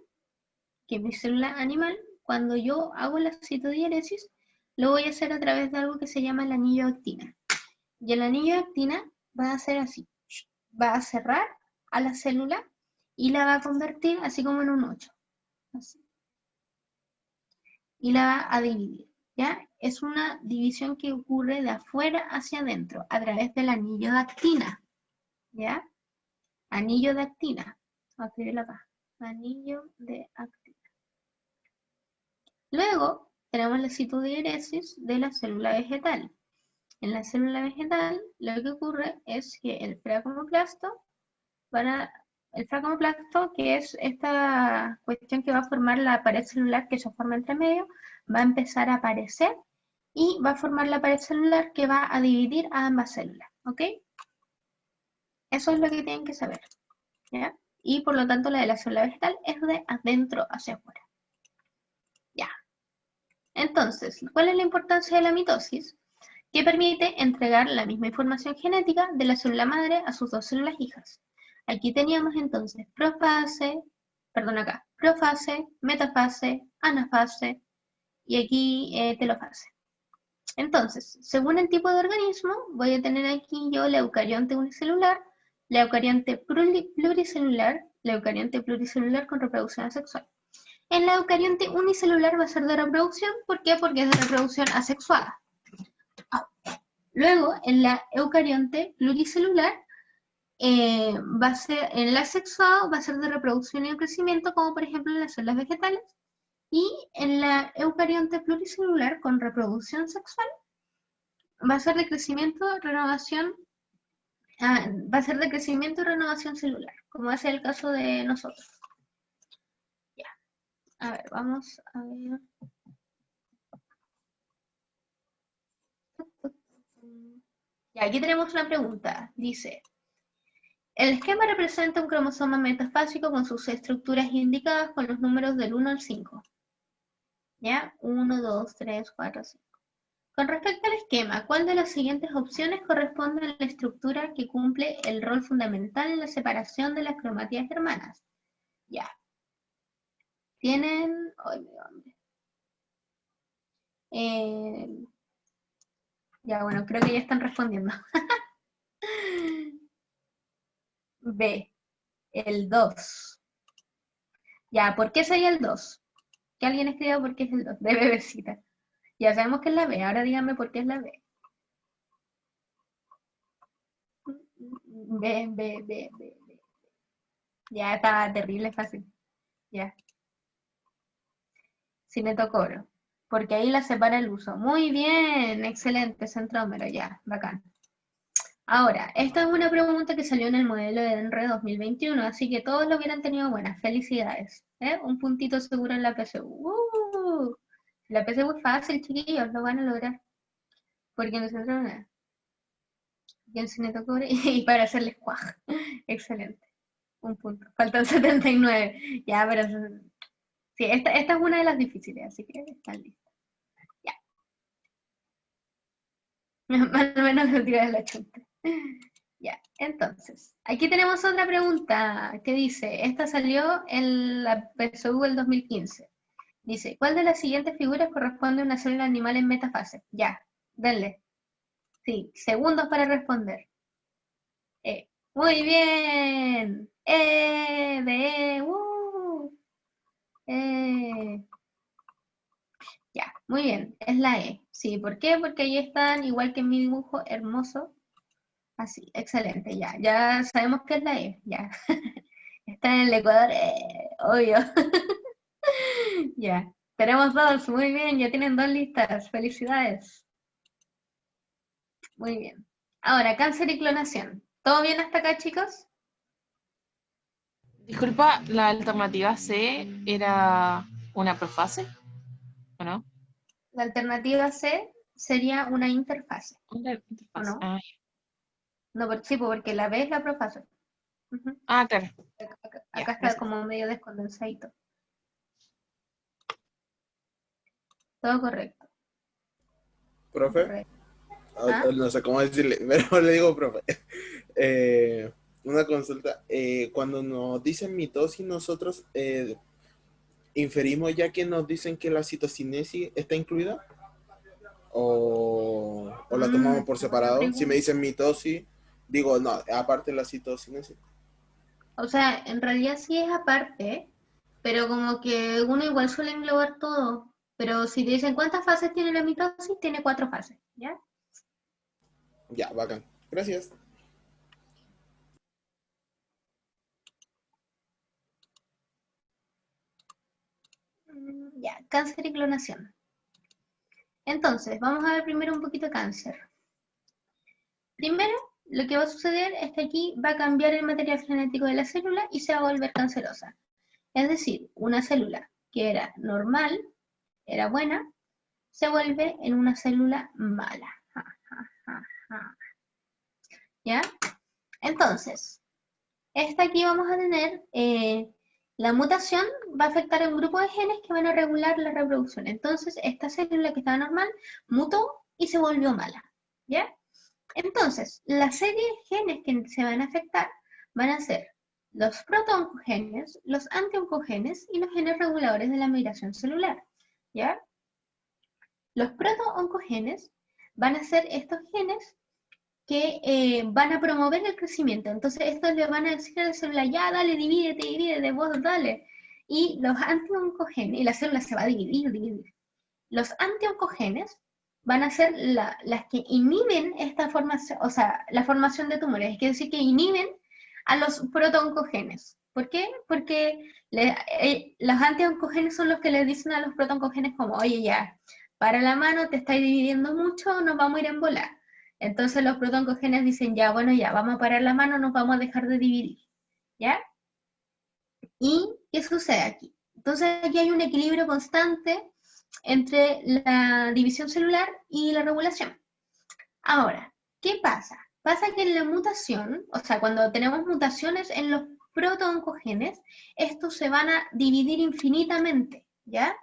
que mi célula animal, cuando yo hago la citodiéresis, lo voy a hacer a través de algo que se llama el anillo de actina. Y el anillo de actina va a ser así, va a cerrar a la célula y la va a convertir así como en un 8. Así. Y la va a dividir, ¿ya? Es una división que ocurre de afuera hacia adentro, a través del anillo de actina, ¿ya? Anillo de actina. Voy a escribirlo acá. Anillo de actina. Luego, tenemos la citodiéresis de la célula vegetal. En la célula vegetal, lo que ocurre es que el fragmoplasto, que es esta cuestión que va a formar la pared celular que se forma entre medio, va a empezar a aparecer y va a formar la pared celular que va a dividir a ambas células, ¿ok? Eso es lo que tienen que saber, ¿ya? Y por lo tanto la de la célula vegetal es de adentro hacia afuera. Ya. Entonces, ¿cuál es la importancia de la mitosis? Que permite entregar la misma información genética de la célula madre a sus dos células hijas. Aquí teníamos entonces profase, metafase, anafase y aquí telofase. Entonces, según el tipo de organismo, voy a tener aquí yo la eucarionte unicelular, la eucarionte pluricelular, la eucarionte pluricelular con reproducción asexual. En la eucarionte unicelular va a ser de reproducción, ¿por qué? Porque es de reproducción asexuada. Luego, en la eucarionte pluricelular, va a ser, en el asexuado va a ser de reproducción y de crecimiento, como por ejemplo en las células vegetales, y en la eucarionte pluricelular con reproducción sexual, va a ser de crecimiento, renovación, va a ser de crecimiento y renovación celular, como va a ser el caso de nosotros. Ya. A ver, vamos a ver. Y aquí tenemos una pregunta. Dice, el esquema representa un cromosoma metafásico con sus estructuras indicadas con los números del 1 al 5. ¿Ya? 1, 2, 3, 4, 5. Con respecto al esquema, ¿cuál de las siguientes opciones corresponde a la estructura que cumple el rol fundamental en la separación de las cromatías hermanas? Ya. Tienen... ¡Ay, mi hambre! Ya, bueno, creo que ya están respondiendo. B, el 2. Ya, ¿por qué sería el 2? Que alguien escriba por qué es el 2, de bebecita. Ya sabemos que es la B, ahora díganme por qué es la B. B. Ya está terrible fácil. Ya. Cinetocoro. Porque ahí la separa el uso. Muy bien, excelente, centrómero, ya, bacán. Ahora, esta es una pregunta que salió en el modelo de ENRE 2021, así que todos lo hubieran tenido buenas. Felicidades. Un puntito seguro en la PSU. La PSU es fácil, chiquillos, lo van a lograr. Porque en el centrómero. Y el cinetocoro y para hacerles cuaj. Excelente. Un punto. Faltan 79. Ya, pero sí, esta es una de las difíciles, así que están listos. Ya. Más o menos lo tiré de la chunta. Ya, entonces, aquí tenemos otra pregunta que dice, esta salió en la PSU del 2015. Dice, ¿cuál de las siguientes figuras corresponde a una célula animal en metafase? Ya, denle. Sí, segundos para responder. Muy bien. Ya, muy bien, es la E. Sí, ¿por qué? Porque ahí están, igual que en mi dibujo, hermoso. Así, excelente, ya. Ya sabemos que es la E, ya. Está en el Ecuador, obvio. Ya. Tenemos dos, muy bien, ya tienen dos listas. Felicidades. Muy bien. Ahora, cáncer y clonación. ¿Todo bien hasta acá, chicos?
Disculpa, la alternativa C era una profase, ¿o no?
La alternativa C sería una interfase,
Una
¿o
interfase.
no? No, sí, porque la B es la profase. Ujú.
Claro.
Acá está
Gracias.
como medio descondensadito. Todo correcto.
Profe,
Correcto. ¿Ah?
no sé cómo decirle, pero le digo profe. Una consulta. Cuando nos dicen mitosis, nosotros inferimos ya que nos dicen que la citocinesis está incluida. ¿O la tomamos por
Buena
separado? Si me
pregunta.
dicen mitosis, digo, no, aparte la citocinesis.
O sea, en realidad sí es aparte, pero como que uno igual suele englobar todo. Pero si te dicen cuántas fases tiene la mitosis, tiene 4 fases, ¿ya?
Ya, bacán. Gracias.
Ya, cáncer y clonación. Entonces, vamos a ver primero un poquito de cáncer. Primero, lo que va a suceder es que aquí va a cambiar el material genético de la célula y se va a volver cancerosa. Es decir, una célula que era normal, era buena, se vuelve en una célula mala. ¿Ya? Entonces, esta aquí vamos a tener, la mutación va a afectar a un grupo de genes que van a regular la reproducción. Entonces, esta célula que estaba normal mutó y se volvió mala. ¿Ya? Entonces, la serie de genes que se van a afectar van a ser los protooncogenes, los antioncogenes y los genes reguladores de la migración celular. ¿Ya? Los protooncogenes van a ser estos genes que van a promover el crecimiento. Entonces, estos le van a decir a la célula, ya, dale, divídete, vos dale. Y los antioncogenes, y la célula se va a dividir. Los antioncogenes van a ser las que inhiben esta formación, o sea, la formación de tumores, es decir, que inhiben a los protooncogenes. ¿Por qué? Porque los antioncogenes son los que le dicen a los protooncogenes como, oye, ya, para la mano, te estáis dividiendo mucho, nos vamos a ir en volar. Entonces los protooncogenes dicen, ya, bueno, ya, vamos a parar la mano, nos vamos a dejar de dividir. ¿Ya? ¿Y qué sucede aquí? Entonces aquí hay un equilibrio constante entre la división celular y la regulación. Ahora, ¿qué pasa? Pasa que en la mutación, o sea, cuando tenemos mutaciones en los protooncogenes, estos se van a dividir infinitamente, ¿ya?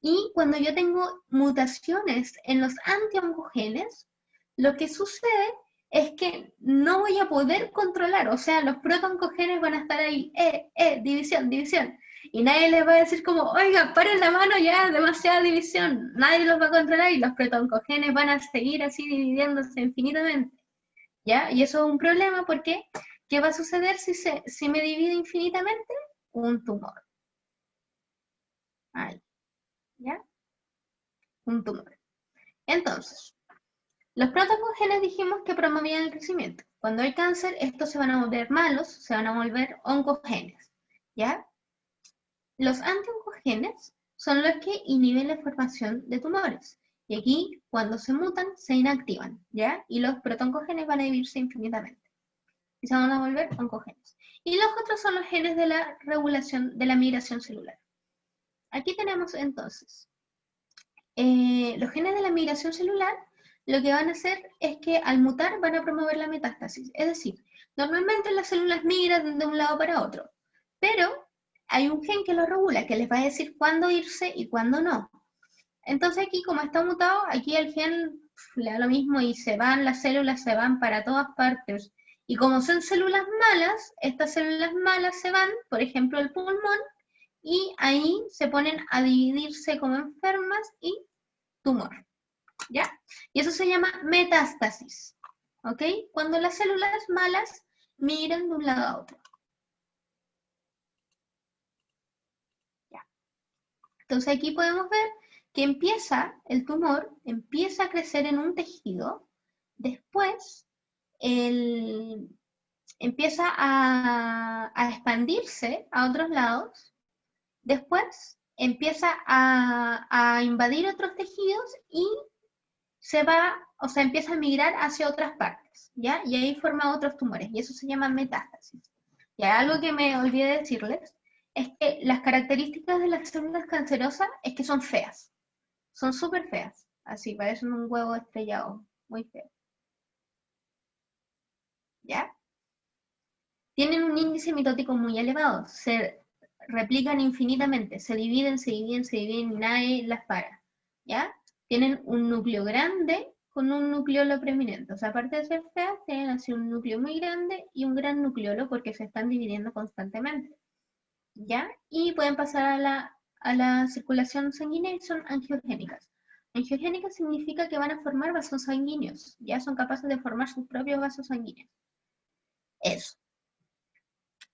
Y cuando yo tengo mutaciones en los antioncogenes, lo que sucede es que no voy a poder controlar, o sea, los protoncogenes van a estar ahí, división, división, y nadie les va a decir como, oiga, paren la mano ya, demasiada división, nadie los va a controlar y los protoncogenes van a seguir así dividiéndose infinitamente, ¿ya? Y eso es un problema porque, ¿qué va a suceder si me divide infinitamente? Un tumor. Ahí, ¿ya? Un tumor. Entonces, los protoncogenes dijimos que promovían el crecimiento. Cuando hay cáncer, estos se van a volver malos, se van a volver oncogenes, ¿ya? Los antioncogenes son los que inhiben la formación de tumores. Y aquí, cuando se mutan, se inactivan, ¿ya? Y los protoncogenes van a dividirse infinitamente. Y se van a volver oncogenes. Y los otros son los genes de la regulación de la migración celular. Aquí tenemos entonces los genes de la migración celular lo que van a hacer es que al mutar van a promover la metástasis. Es decir, normalmente las células migran de un lado para otro, pero hay un gen que lo regula, que les va a decir cuándo irse y cuándo no. Entonces aquí, como está mutado, aquí el gen le da lo mismo y se van, las células se van para todas partes. Y como son células malas, estas células malas se van, por ejemplo, el pulmón, y ahí se ponen a dividirse como enfermas y tumor, ¿ya? Y eso se llama metástasis, ¿ok? Cuando las células malas migran de un lado a otro. ¿Ya? Entonces aquí podemos ver que el tumor empieza a crecer en un tejido, después empieza a expandirse a otros lados, después empieza a invadir otros tejidos y se va, o sea, empieza a migrar hacia otras partes, ¿ya? Y ahí forma otros tumores, y eso se llama metástasis. Y algo que me olvidé de decirles es que las características de las células cancerosas es que son feas, son súper feas, así, parecen un huevo estrellado, muy feo, ¿ya? Tienen un índice mitótico muy elevado, se replican infinitamente, se dividen, se dividen, se dividen y nadie las para, ¿ya? Tienen un núcleo grande con un nucleolo preeminente, o sea, aparte de ser feas, tienen así un núcleo muy grande y un gran nucleolo porque se están dividiendo constantemente, ¿ya? Y pueden pasar a la circulación sanguínea y son angiogénicas. Angiogénicas significa que van a formar vasos sanguíneos, ya son capaces de formar sus propios vasos sanguíneos.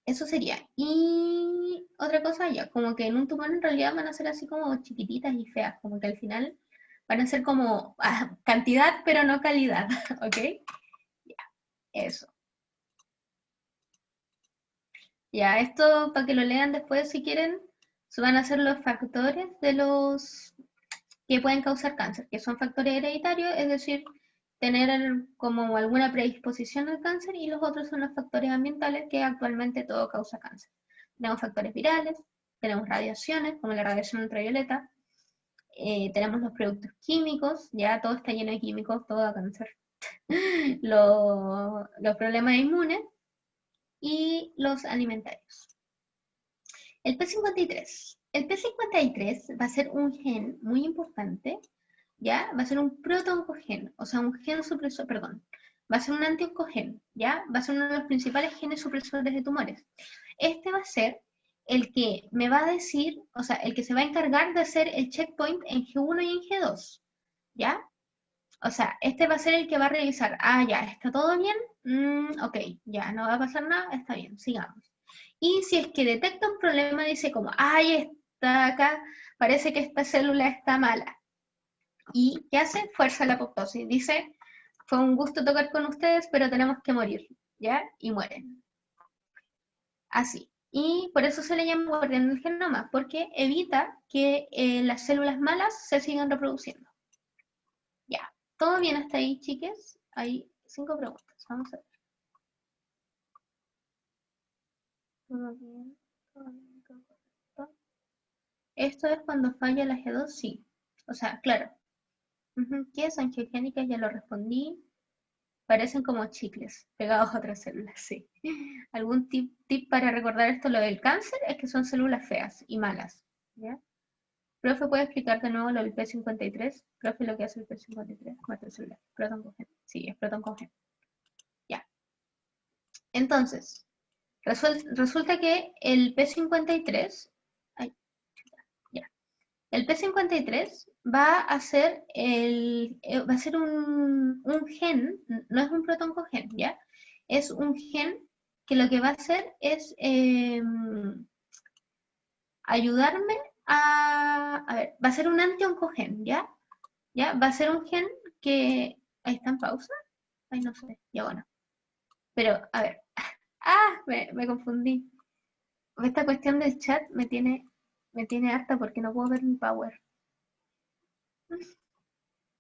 Eso sería. Y otra cosa ya, como que en un tumor en realidad van a ser así como chiquititas y feas, como que al final van a ser como cantidad pero no calidad, ¿ok? Ya, eso. Ya, esto para que lo lean después si quieren, van a ser los factores de los que pueden causar cáncer, que son factores hereditarios, es decir, tener como alguna predisposición al cáncer, y los otros son los factores ambientales, que actualmente todo causa cáncer. Tenemos factores virales, tenemos radiaciones, como la radiación ultravioleta, tenemos los productos químicos, ya todo está lleno de químicos, todo da cáncer. Los problemas inmunes y los alimentarios. El P53. El P53 va a ser un gen muy importante, ¿ya? Va a ser un protooncogen, o sea, un gen supresor, perdón, va a ser un antioncogen, ¿ya? Va a ser uno de los principales genes supresores de tumores. Este va a ser el que me va a decir, o sea, el que se va a encargar de hacer el checkpoint en G1 y en G2, ¿ya? O sea, este va a ser el que va a revisar, ya, ¿está todo bien? Ok, ya, no va a pasar nada, está bien, sigamos. Y si es que detecta un problema, dice como, está acá, parece que esta célula está mala. ¿Y qué hace? Fuerza la apoptosis. Dice, fue un gusto tocar con ustedes, pero tenemos que morir, ¿ya? Y mueren. Así. Y por eso se le llama guardián del genoma, porque evita que las células malas se sigan reproduciendo. Ya. ¿Todo bien hasta ahí, chiques? Hay 5 preguntas. Vamos a ver. ¿Todo bien? ¿Todo bien? ¿Todo correcto? Esto es cuando falla la G2, sí. O sea, claro. ¿Qué es angiogénica? Ya lo respondí. Parecen como chicles pegados a otras células, sí. ¿Algún tip para recordar esto? Lo del cáncer es que son células feas y malas, ¿ya? Profe, ¿puede explicar de nuevo lo del P53? Profe, lo que hace el P53, muerte celular, protón con gen. Sí, es protón con gen. Ya. Entonces, resulta que el P53, ay, ya. El P53 va a ser un gen, no es un protón con gen, ¿ya? Es un gen que lo que va a hacer es ayudarme a ver, va a ser un anti-oncogen, ¿ya? ¿Ya? Va a ser un gen que, ahí está en pausa, ay, no sé, ya bueno. Pero, a ver, me confundí. Esta cuestión del chat me tiene harta porque no puedo ver mi power.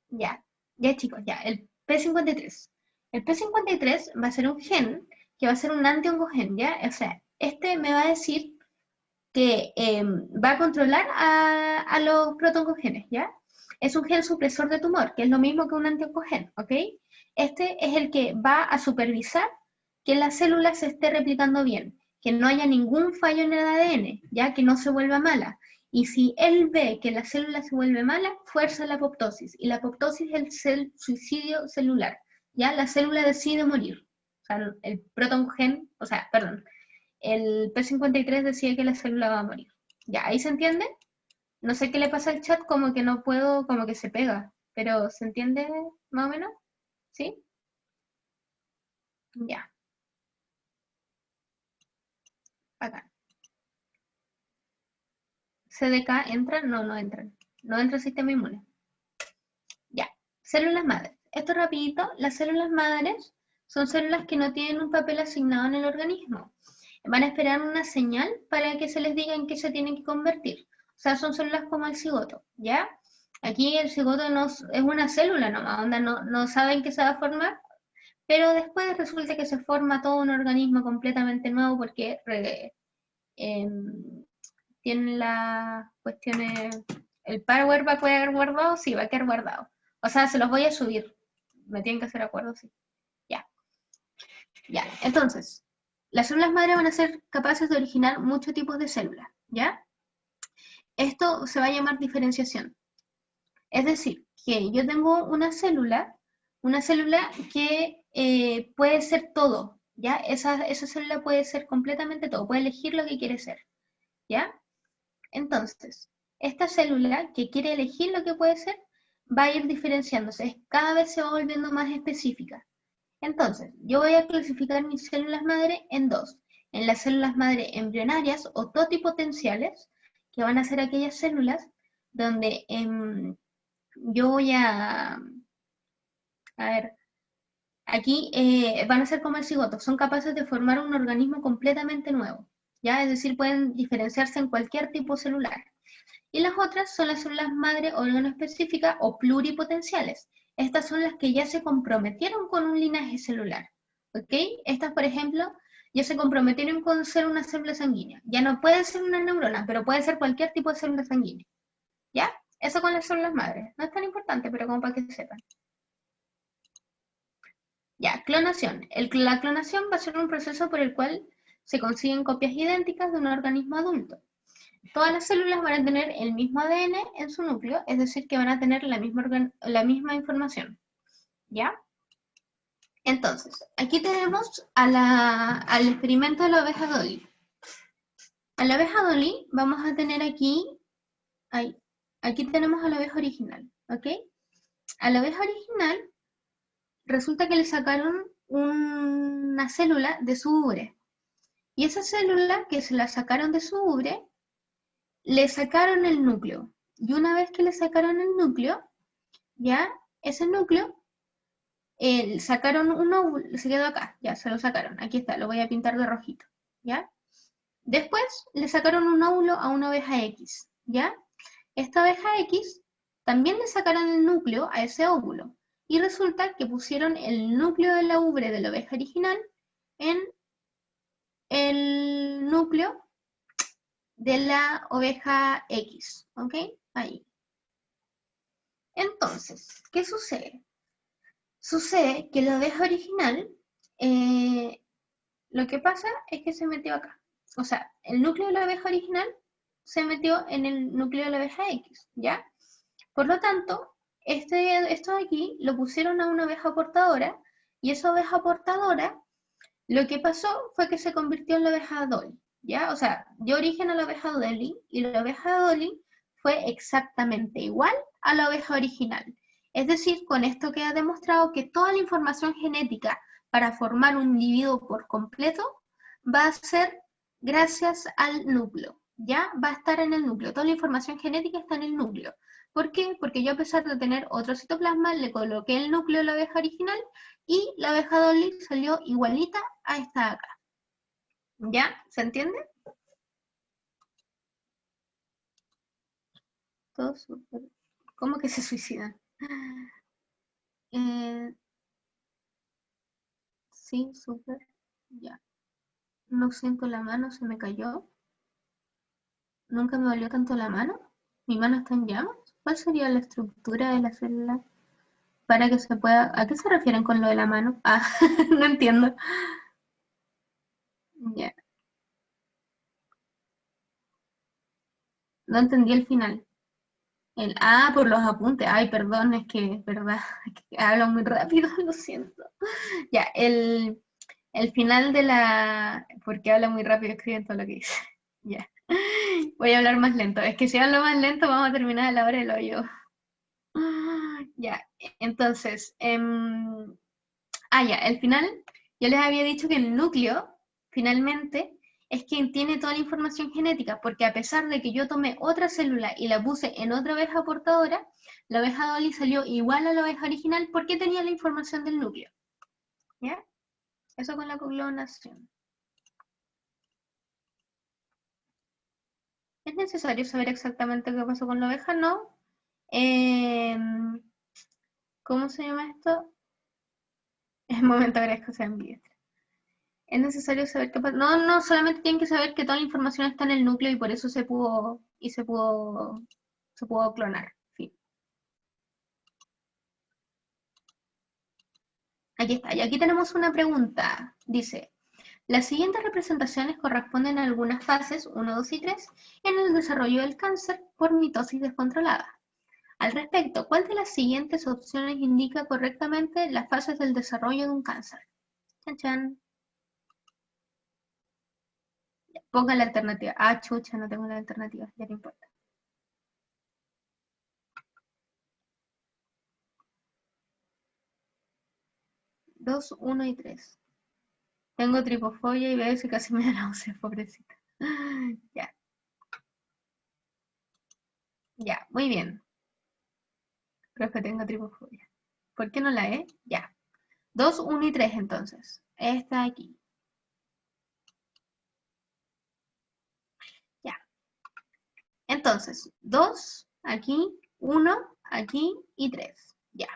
Ya chicos, ya, el P53. El P53 va a ser un gen que va a ser un anti-oncogen, ¿ya? O sea, este me va a decir que va a controlar a los protoncogenes, ¿ya? Es un gen supresor de tumor, que es lo mismo que un anti-oncogen, ¿ok? Este es el que va a supervisar que la célula se esté replicando bien, que no haya ningún fallo en el ADN, ya que no se vuelva mala. Y si él ve que la célula se vuelve mala, fuerza la apoptosis. Y la apoptosis es el suicidio celular, ya la célula decide morir. O sea, el protoncogen, o sea, perdón, el P53 decía que la célula va a morir. Ya, ¿ahí se entiende? No sé qué le pasa al chat, como que no puedo, como que se pega, pero ¿se entiende más o menos? ¿Sí? Ya, acá. CDK entran, no entran. No entra el sistema inmune. Ya, células madres. Esto rapidito, las células madres son células que no tienen un papel asignado en el organismo. Van a esperar una señal para que se les diga en qué se tienen que convertir. O sea, son células como el cigoto, ¿ya? Aquí el cigoto no, es una célula nomás, onda, no saben qué se va a formar, pero después resulta que se forma todo un organismo completamente nuevo porque tienen las cuestiones, el power va a quedar guardado, sí, va a quedar guardado. O sea, se los voy a subir, me tienen que hacer acuerdo, sí. Ya, entonces, las células madre van a ser capaces de originar muchos tipos de células, ¿ya? Esto se va a llamar diferenciación. Es decir, que yo tengo una célula que puede ser todo, ¿ya? Esa célula puede ser completamente todo, puede elegir lo que quiere ser, ¿ya? Entonces, esta célula que quiere elegir lo que puede ser, va a ir diferenciándose, cada vez se va volviendo más específica. Entonces, yo voy a clasificar mis células madre en dos. En las células madre embrionarias o totipotenciales, que van a ser aquellas células donde yo voy a ver, aquí van a ser como el cigoto, son capaces de formar un organismo completamente nuevo, ¿ya? Es decir, pueden diferenciarse en cualquier tipo celular. Y las otras son las células madre organoespecíficas o pluripotenciales. Estas son las que ya se comprometieron con un linaje celular, ¿ok? Estas, por ejemplo, ya se comprometieron con ser una célula sanguínea. Ya no puede ser una neurona, pero puede ser cualquier tipo de célula sanguínea, ¿ya? Eso con las células madres. No es tan importante, pero como para que sepan. Ya, clonación. La clonación va a ser un proceso por el cual se consiguen copias idénticas de un organismo adulto. Todas las células van a tener el mismo ADN en su núcleo, es decir, que van a tener la misma información. ¿Ya? Entonces, aquí tenemos al experimento de la oveja Dolly. A la oveja Dolly vamos a tener aquí tenemos a la oveja original, ¿ok? A la oveja original resulta que le sacaron una célula de su ubre. Y esa célula que se la sacaron de su ubre, le sacaron el núcleo. Y una vez que le sacaron el núcleo, ya, ese núcleo, sacaron un óvulo, se quedó acá, ya, se lo sacaron. Aquí está, lo voy a pintar de rojito, ¿ya? Después le sacaron un óvulo a una oveja X, ¿ya? Esta oveja X también le sacaron el núcleo a ese óvulo. Y resulta que pusieron el núcleo de la ubre de la oveja original en el núcleo de la oveja X, ¿ok? Ahí. Entonces, ¿qué sucede? Sucede que la oveja original, lo que pasa es que se metió acá. O sea, el núcleo de la oveja original se metió en el núcleo de la oveja X, ¿ya? Por lo tanto, esto de aquí lo pusieron a una oveja portadora, y esa oveja portadora, lo que pasó fue que se convirtió en la oveja Dolly, ¿ya? O sea, dio origen a la oveja Dolly, y la oveja Dolly fue exactamente igual a la oveja original. Es decir, con esto queda demostrado que toda la información genética para formar un individuo por completo va a ser gracias al núcleo, ¿ya? Va a estar en el núcleo. Toda la información genética está en el núcleo. ¿Por qué? Porque yo, a pesar de tener otro citoplasma, le coloqué el núcleo de la oveja original y la oveja Dolly salió igualita a esta de acá. ¿Ya? ¿Se entiende? Todo súper. ¿Cómo que se suicidan? Sí, súper. Ya. No siento la mano, se me cayó. Nunca me dolió tanto la mano. Mi mano está en llamas. ¿Cuál sería la estructura de la célula para que se pueda... ¿A qué se refieren con lo de la mano? Ah, no entiendo. Ya. No entendí el final. Por los apuntes. Ay, perdón, es que, verdad, es que hablo muy rápido, lo siento. Ya, el final de la... Porque hablo muy rápido, escriben todo lo que dice. Ya. Voy a hablar más lento. Es que si hablo más lento vamos a terminar a la hora del hoyo. Ya, entonces, ya, el final, yo les había dicho que el núcleo, finalmente, es quien tiene toda la información genética, porque a pesar de que yo tomé otra célula y la puse en otra oveja portadora, la oveja Dolly salió igual a la oveja original porque tenía la información del núcleo. ¿Ya? Eso con la clonación. ¿Es necesario saber exactamente qué pasó con la oveja? No. ¿Cómo se llama esto? Es momento agradezco sea ambidiestra. Es necesario saber qué pasa. No, no, solamente tienen que saber que toda la información está en el núcleo y por eso se pudo clonar. Fin. Aquí está. Y aquí tenemos una pregunta. Dice, las siguientes representaciones corresponden a algunas fases, 1, 2 y 3, en el desarrollo del cáncer por mitosis descontrolada. Al respecto, ¿cuál de las siguientes opciones indica correctamente las fases del desarrollo de un cáncer? Chan, chan. Ponga la alternativa. Ah, chucha, no tengo la alternativa, ya no importa. 2, 1 y 3. Tengo tripofobia y veo si casi me da náusea, pobrecita. Ya. Ya, muy bien. Profe, tengo tripofobia. ¿Por qué no la E? Ya. 2, 1 y 3 entonces. Esta aquí. Ya. Entonces, 2 aquí, 1 aquí y 3. Ya.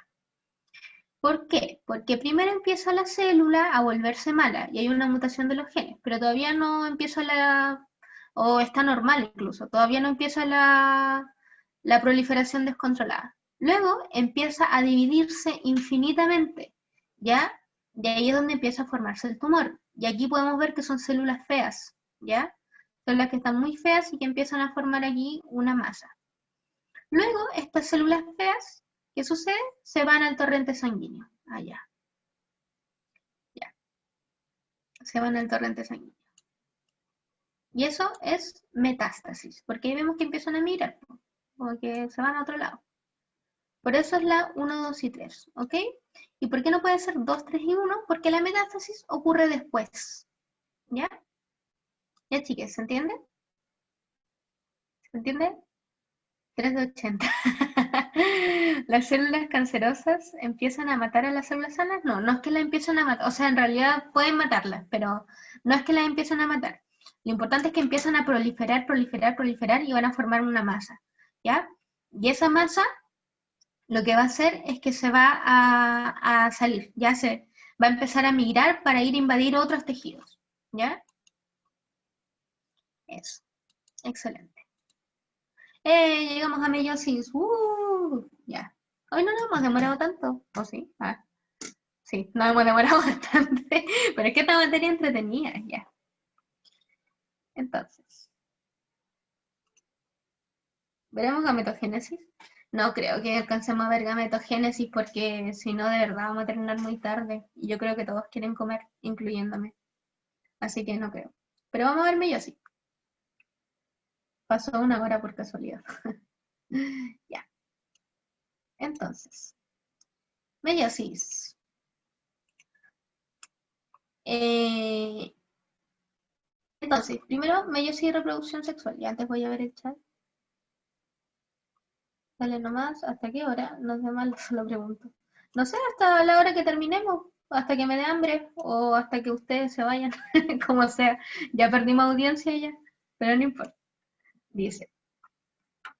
¿Por qué? Porque primero empieza la célula a volverse mala y hay una mutación de los genes, pero todavía no empieza o está normal incluso, todavía no empieza la proliferación descontrolada. Luego empieza a dividirse infinitamente, ¿ya? De ahí es donde empieza a formarse el tumor. Y aquí podemos ver que son células feas, ¿ya? Son las que están muy feas y que empiezan a formar aquí una masa. Luego, estas células feas, ¿qué sucede? Se van al torrente sanguíneo, allá. Ya. Se van al torrente sanguíneo. Y eso es metástasis, porque ahí vemos que empiezan a migrar, como que se van a otro lado. Por eso es la 1, 2 y 3, ¿ok? ¿Y por qué no puede ser 2, 3 y 1? Porque la metástasis ocurre después, ¿ya? Ya, chiques, ¿se entiende? ¿Se entiende? 3 de 80. ¿Las células cancerosas empiezan a matar a las células sanas? No, no es que las empiecen a matar, o sea, en realidad pueden matarlas, pero no es que las empiecen a matar. Lo importante es que empiezan a proliferar, proliferar, proliferar y van a formar una masa, ¿ya? Y esa masa lo que va a hacer es que se va a salir, ya se va a empezar a migrar para ir a invadir otros tejidos, ¿ya? Eso. Excelente. Llegamos a meiosis. Ya. Hoy no nos hemos demorado tanto, ¿o sí? Sí, nos hemos demorado bastante, pero es que esta materia entretenida, ya. Entonces, ¿veremos gametogénesis? No creo que alcancemos a ver gametogénesis porque si no, de verdad vamos a terminar muy tarde. Y yo creo que todos quieren comer, incluyéndome. Así que no creo. Pero vamos a ver meiosis. Pasó 1 hora por casualidad. Ya. Entonces, meiosis. Entonces, primero, meiosis y reproducción sexual. Y antes voy a ver el chat. Dale nomás, ¿hasta qué hora? No sé mal, solo pregunto. No sé, hasta la hora que terminemos, hasta que me dé hambre, o hasta que ustedes se vayan, como sea. Ya perdimos audiencia ya, pero no importa. Dice,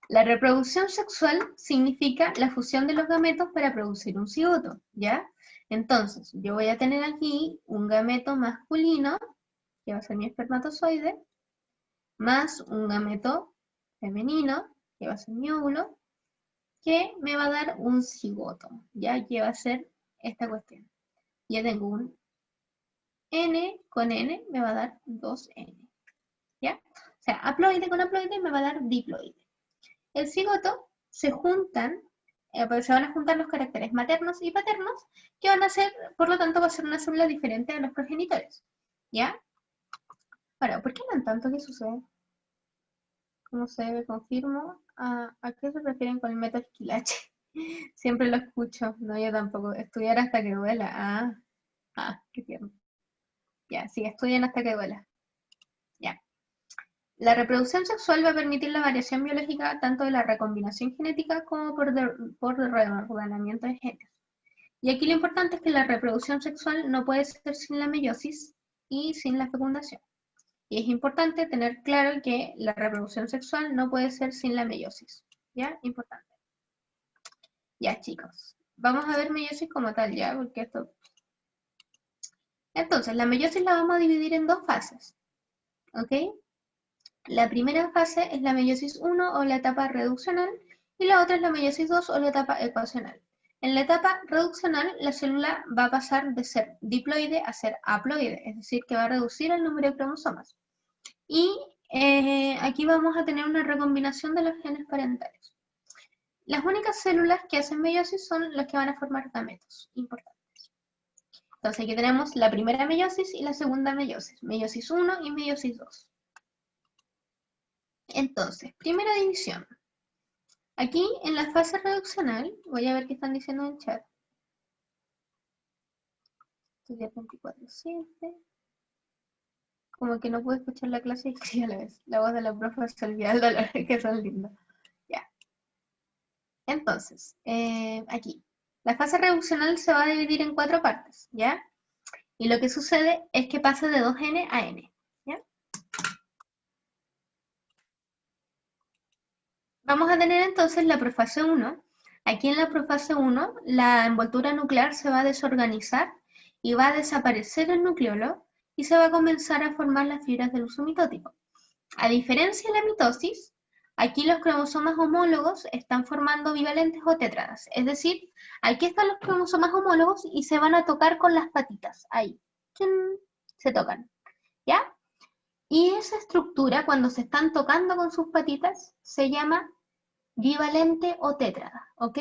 la reproducción sexual significa la fusión de los gametos para producir un cigoto, ¿ya? Entonces, yo voy a tener aquí un gameto masculino, que va a ser mi espermatozoide, más un gameto femenino, que va a ser mi óvulo, que me va a dar un cigoto, ¿ya? Que va a ser esta cuestión. Ya tengo un N con N, me va a dar 2N, ¿ya? O sea, haploide con haploide me va a dar diploide. El cigoto se juntan, pues se van a juntar los caracteres maternos y paternos, que van a ser, por lo tanto, va a ser una célula diferente a los progenitores, ¿ya? Ahora, ¿por qué no tanto? ¿Qué sucede? ¿Cómo se ve? Confirmo. ¿A qué se refieren con el método Esquilache? Siempre lo escucho. No, yo tampoco. Estudiar hasta que duela. Qué tierno. Ya, sí, estudien hasta que duela. Ya. La reproducción sexual va a permitir la variación biológica tanto de la recombinación genética como por reordenamiento de genes. Y aquí lo importante es que la reproducción sexual no puede ser sin la meiosis y sin la fecundación. Y es importante tener claro que la reproducción sexual no puede ser sin la meiosis. ¿Ya? Importante. Ya, chicos. Vamos a ver meiosis como tal, ¿ya? Porque esto... Entonces, la meiosis la vamos a dividir en 2 fases. ¿Ok? La primera fase es la meiosis 1 o la etapa reduccional y la otra es la meiosis 2 o la etapa ecuacional. En la etapa reduccional, la célula va a pasar de ser diploide a ser haploide, es decir, que va a reducir el número de cromosomas. Y aquí vamos a tener una recombinación de los genes parentales. Las únicas células que hacen meiosis son las que van a formar gametos, importantes. Entonces aquí tenemos la primera meiosis y la segunda meiosis, meiosis 1 y meiosis 2. Entonces, primera división. Aquí en la fase reduccional, voy a ver qué están diciendo en el chat. Estudiar 24/7. Como que no puedo escuchar la clase y escribir a la vez. La voz de la profe se olvida el dolor, que son lindos. Ya. Entonces, aquí. La fase reduccional se va a dividir en 4 partes, ¿ya? Y lo que sucede es que pasa de 2N a N, ¿ya? Vamos a tener entonces la profase 1. Aquí en la profase 1, la envoltura nuclear se va a desorganizar y va a desaparecer el nucleolo y se va a comenzar a formar las fibras del uso mitótico. A diferencia de la mitosis, aquí los cromosomas homólogos están formando bivalentes o tétradas. Es decir, aquí están los cromosomas homólogos y se van a tocar con las patitas. Ahí. ¡Chun! Se tocan. ¿Ya? Y esa estructura, cuando se están tocando con sus patitas, se llama bivalente o tétrada, ¿ok?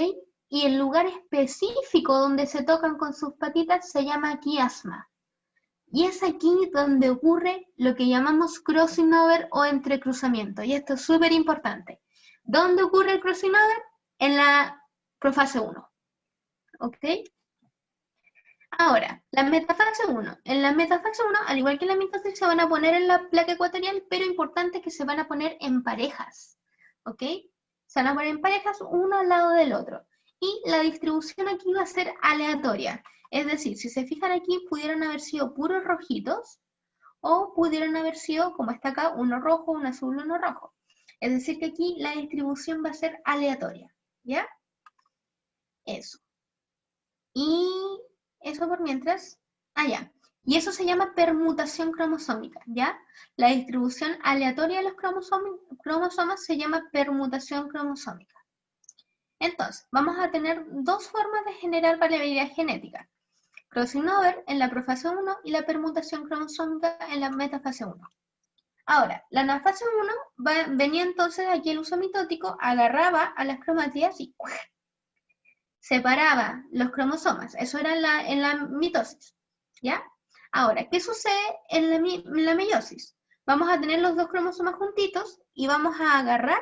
Y el lugar específico donde se tocan con sus patitas se llama quiasma. Y es aquí donde ocurre lo que llamamos crossing over o entrecruzamiento. Y esto es súper importante. ¿Dónde ocurre el crossing over? En la profase 1, ¿ok? Ahora, la metafase 1. En la metafase 1, al igual que en la mitosis, se van a poner en la placa ecuatorial, pero importante que se van a poner en parejas, ¿ok? Se van a poner en parejas uno al lado del otro. Y la distribución aquí va a ser aleatoria. Es decir, si se fijan aquí, pudieron haber sido puros rojitos o pudieron haber sido, como está acá, uno rojo, uno azul, uno rojo. Es decir, que aquí la distribución va a ser aleatoria. ¿Ya? Eso. Y eso por mientras. Ya. Y eso se llama permutación cromosómica, ¿ya? La distribución aleatoria de los cromosomas se llama permutación cromosómica. Entonces, vamos a tener dos formas de generar variabilidad genética. Crossing over en la profase 1 y la permutación cromosómica en la metafase 1. Ahora, la anafase 1 venía entonces aquí el uso mitótico, agarraba a las cromátidas y separaba los cromosomas. Eso era en la mitosis, ¿ya? Ahora, ¿qué sucede en la meiosis? Vamos a tener los dos cromosomas juntitos y vamos a agarrar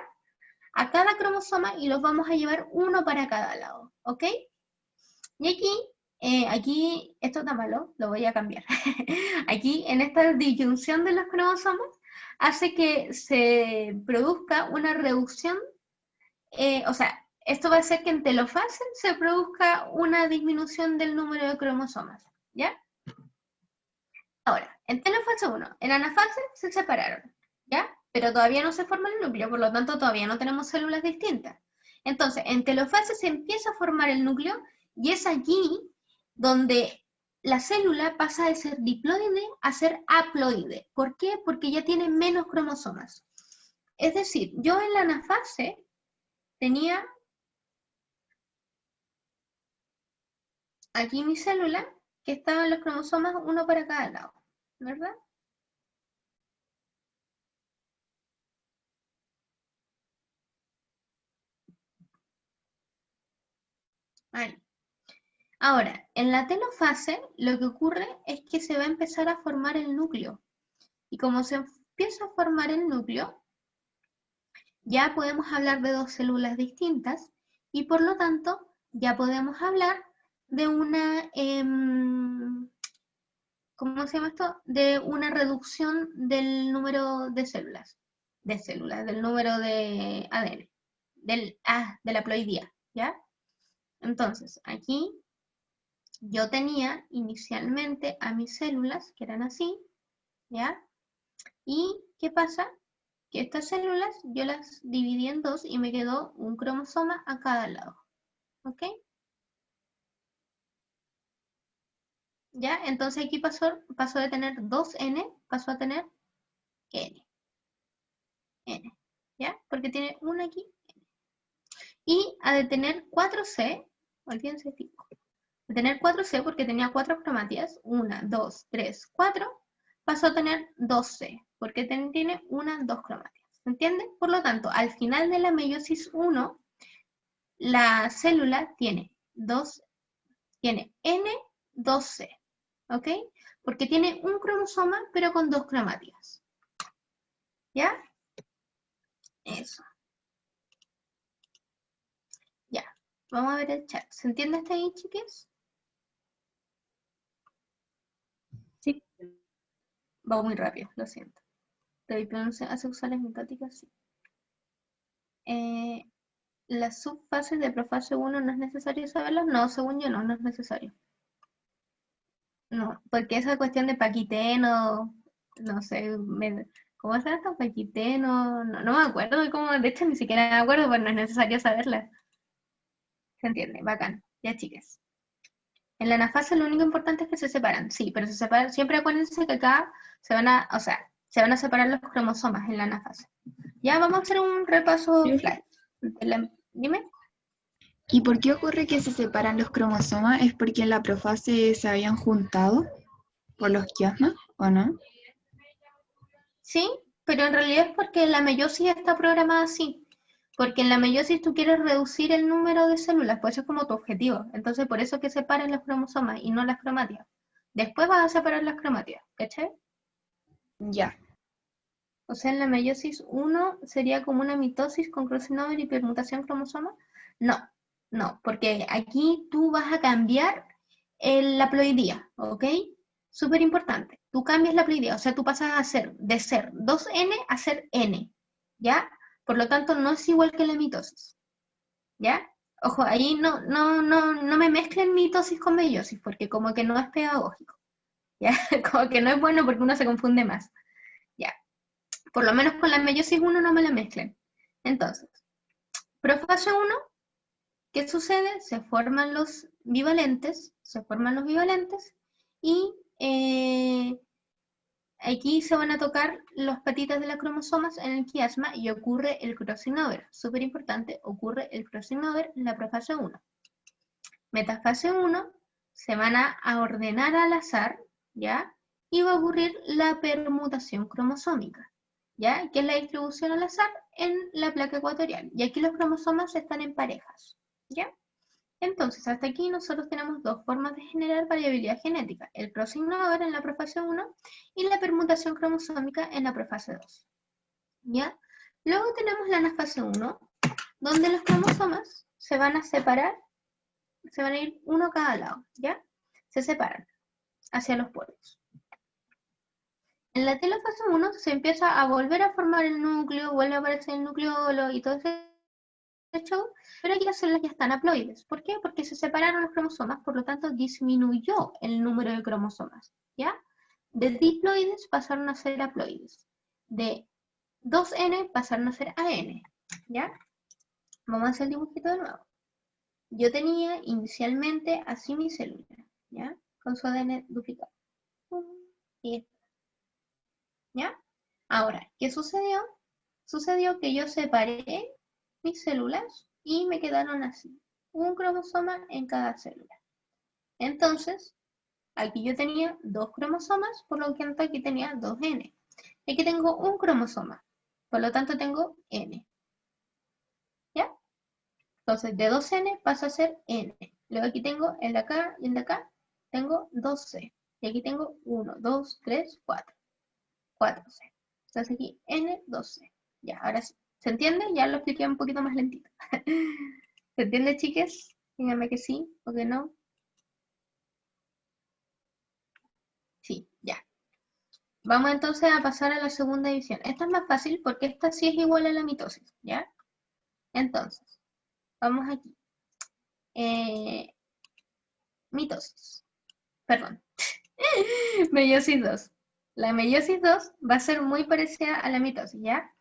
a cada cromosoma y los vamos a llevar uno para cada lado, ¿ok? Y aquí, esto está malo, lo voy a cambiar. Aquí, en esta disyunción de los cromosomas, hace que se produzca una reducción, o sea, esto va a hacer que en telofase se produzca una disminución del número de cromosomas, ¿ya? Ahora, en telofase 1, en anafase se separaron, ¿ya? Pero todavía no se forma el núcleo, por lo tanto todavía no tenemos células distintas. Entonces, en telofase se empieza a formar el núcleo y es allí donde la célula pasa de ser diploide a ser haploide. ¿Por qué? Porque ya tiene menos cromosomas. Es decir, yo en la anafase tenía aquí mi célula que estaban los cromosomas uno para cada lado, ¿verdad? Ahí. Ahora, en la telofase lo que ocurre es que se va a empezar a formar el núcleo. Y como se empieza a formar el núcleo, ya podemos hablar de dos células distintas y por lo tanto ya podemos hablar de una, ¿cómo se llama esto? De una reducción del número de células, del número de ADN, de la ploidía, ¿ya? Entonces, aquí yo tenía inicialmente a mis células, que eran así, ¿ya? ¿Y qué pasa? Que estas células yo las dividí en dos y me quedó un cromosoma a cada lado, ¿ok? ¿Ya? Entonces aquí pasó de tener 2N, pasó a tener N. ¿Ya? Porque tiene una aquí. Y a de tener 4C, olvídense 5, de tener 4C porque tenía 4 cromátidas, 1, 2, 3, 4, pasó a tener 2C, porque tiene 1, 2 cromátidas. ¿Se entiende? Por lo tanto, al final de la meiosis 1, la célula tiene N2C, ¿ok? Porque tiene un cromosoma, pero con 2 cromátidas. ¿Ya? Eso. Ya. Vamos a ver el chat. ¿Se entiende hasta ahí, chiques?
Sí.
Va muy rápido, lo siento. ¿Hace usar mitóticas? Sí. Las subfases de profase 1 no es necesario saberlas. No, según yo no es necesario. No, porque esa cuestión de paquiteno, no sé, ¿cómo se llama esto? Paquiteno, no me acuerdo de cómo, de hecho ni siquiera me acuerdo, pero no es necesario saberla. ¿Se entiende? Bacán. Ya, chicas. En la anafase lo único importante es que se separan, sí, pero se separan, siempre acuérdense que acá se van a separar los cromosomas en la anafase. Ya vamos a hacer un repaso flash. Dime.
¿Y por qué ocurre que se separan los cromosomas? ¿Es porque en la profase se habían juntado por los quiasmas o no?
Sí, pero en realidad es porque la meiosis está programada así. Porque en la meiosis tú quieres reducir el número de células, pues eso es como tu objetivo. Entonces por eso que separan los cromosomas y no las cromátidas. Después vas a separar las cromátidas, ¿cachai?
Ya.
O sea, en la meiosis 1 sería como una mitosis con crossing over y permutación cromosoma. No, porque aquí tú vas a cambiar la ploidía, ¿ok? Súper importante. Tú cambias la ploidía, o sea, tú pasas de ser 2N a ser N, ¿ya? Por lo tanto, no es igual que la mitosis, ¿ya? Ojo, ahí no me mezclen mitosis con meiosis, porque como que no es pedagógico, ¿ya? Como que no es bueno porque uno se confunde más, ¿ya? Por lo menos con la meiosis 1 no me la mezclen. Entonces, profase 1, ¿qué sucede? Se forman los bivalentes y aquí se van a tocar los patitas de las cromosomas en el quiasma y ocurre el crossing over. Súper importante, ocurre el crossing over en la profase 1. Metafase 1 se van a ordenar al azar, ¿ya? Y va a ocurrir la permutación cromosómica, ¿ya? Que es la distribución al azar en la placa ecuatorial. Y aquí los cromosomas están en parejas, ¿ya? Entonces, hasta aquí nosotros tenemos dos formas de generar variabilidad genética. El crossing over en la profase 1 y la permutación cromosómica en la profase 2, ¿ya? Luego tenemos la anafase 1, donde los cromosomas se van a separar, se van a ir uno a cada lado, ¿ya? Se separan hacia los polos. En la telofase 1 se empieza a volver a formar el núcleo, vuelve a aparecer el nucleolo y todo ese show, pero aquí las células ya están haploides. ¿Por qué? Porque se separaron los cromosomas, por lo tanto disminuyó el número de cromosomas, ¿ya? De diploides pasaron a ser haploides. De 2N pasaron a ser AN, ¿ya? Vamos a hacer el dibujito de nuevo. Yo tenía inicialmente así mi célula, ¿ya? Con su ADN duplicado. Y esto, ¿ya? Ahora, ¿qué sucedió? Sucedió que yo separé mis células y me quedaron así, un cromosoma en cada célula. Entonces, aquí yo tenía 2 cromosomas, por lo tanto aquí tenía 2N. Aquí tengo un cromosoma, por lo tanto tengo N. ¿Ya? Entonces, de 2N pasa a ser N. Luego aquí tengo el de acá y el de acá, tengo 2C. Y aquí tengo 1, 2, 3, 4. 4C. Entonces aquí N, 2C. Ya, ahora sí. ¿Se entiende? Ya lo expliqué un poquito más lentito. ¿Se entiende, chiques? Díganme que sí o que no. Sí, ya. Vamos entonces a pasar a la segunda división. Esta es más fácil porque esta sí es igual a la mitosis, ¿ya? Entonces, vamos aquí. Mitosis. Perdón. Meiosis 2. La meiosis 2 va a ser muy parecida a la mitosis, ¿ya?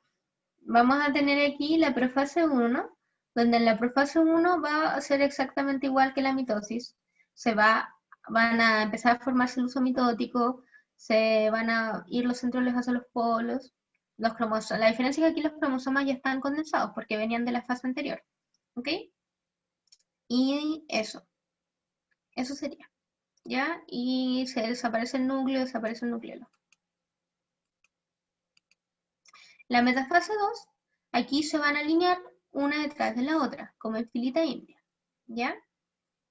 Vamos a tener aquí la profase 1, donde en la profase 1 va a ser exactamente igual que la mitosis. Van a empezar a formarse el uso mitótico, se van a ir los centriolos hacia los polos. Los cromosomas, la diferencia es que aquí los cromosomas ya están condensados porque venían de la fase anterior. ¿Ok? Y eso sería. ¿Ya? Y se desaparece el núcleo, desaparece el nucleolo. La metafase 2, aquí se van a alinear una detrás de la otra, como en filita india, ¿ya?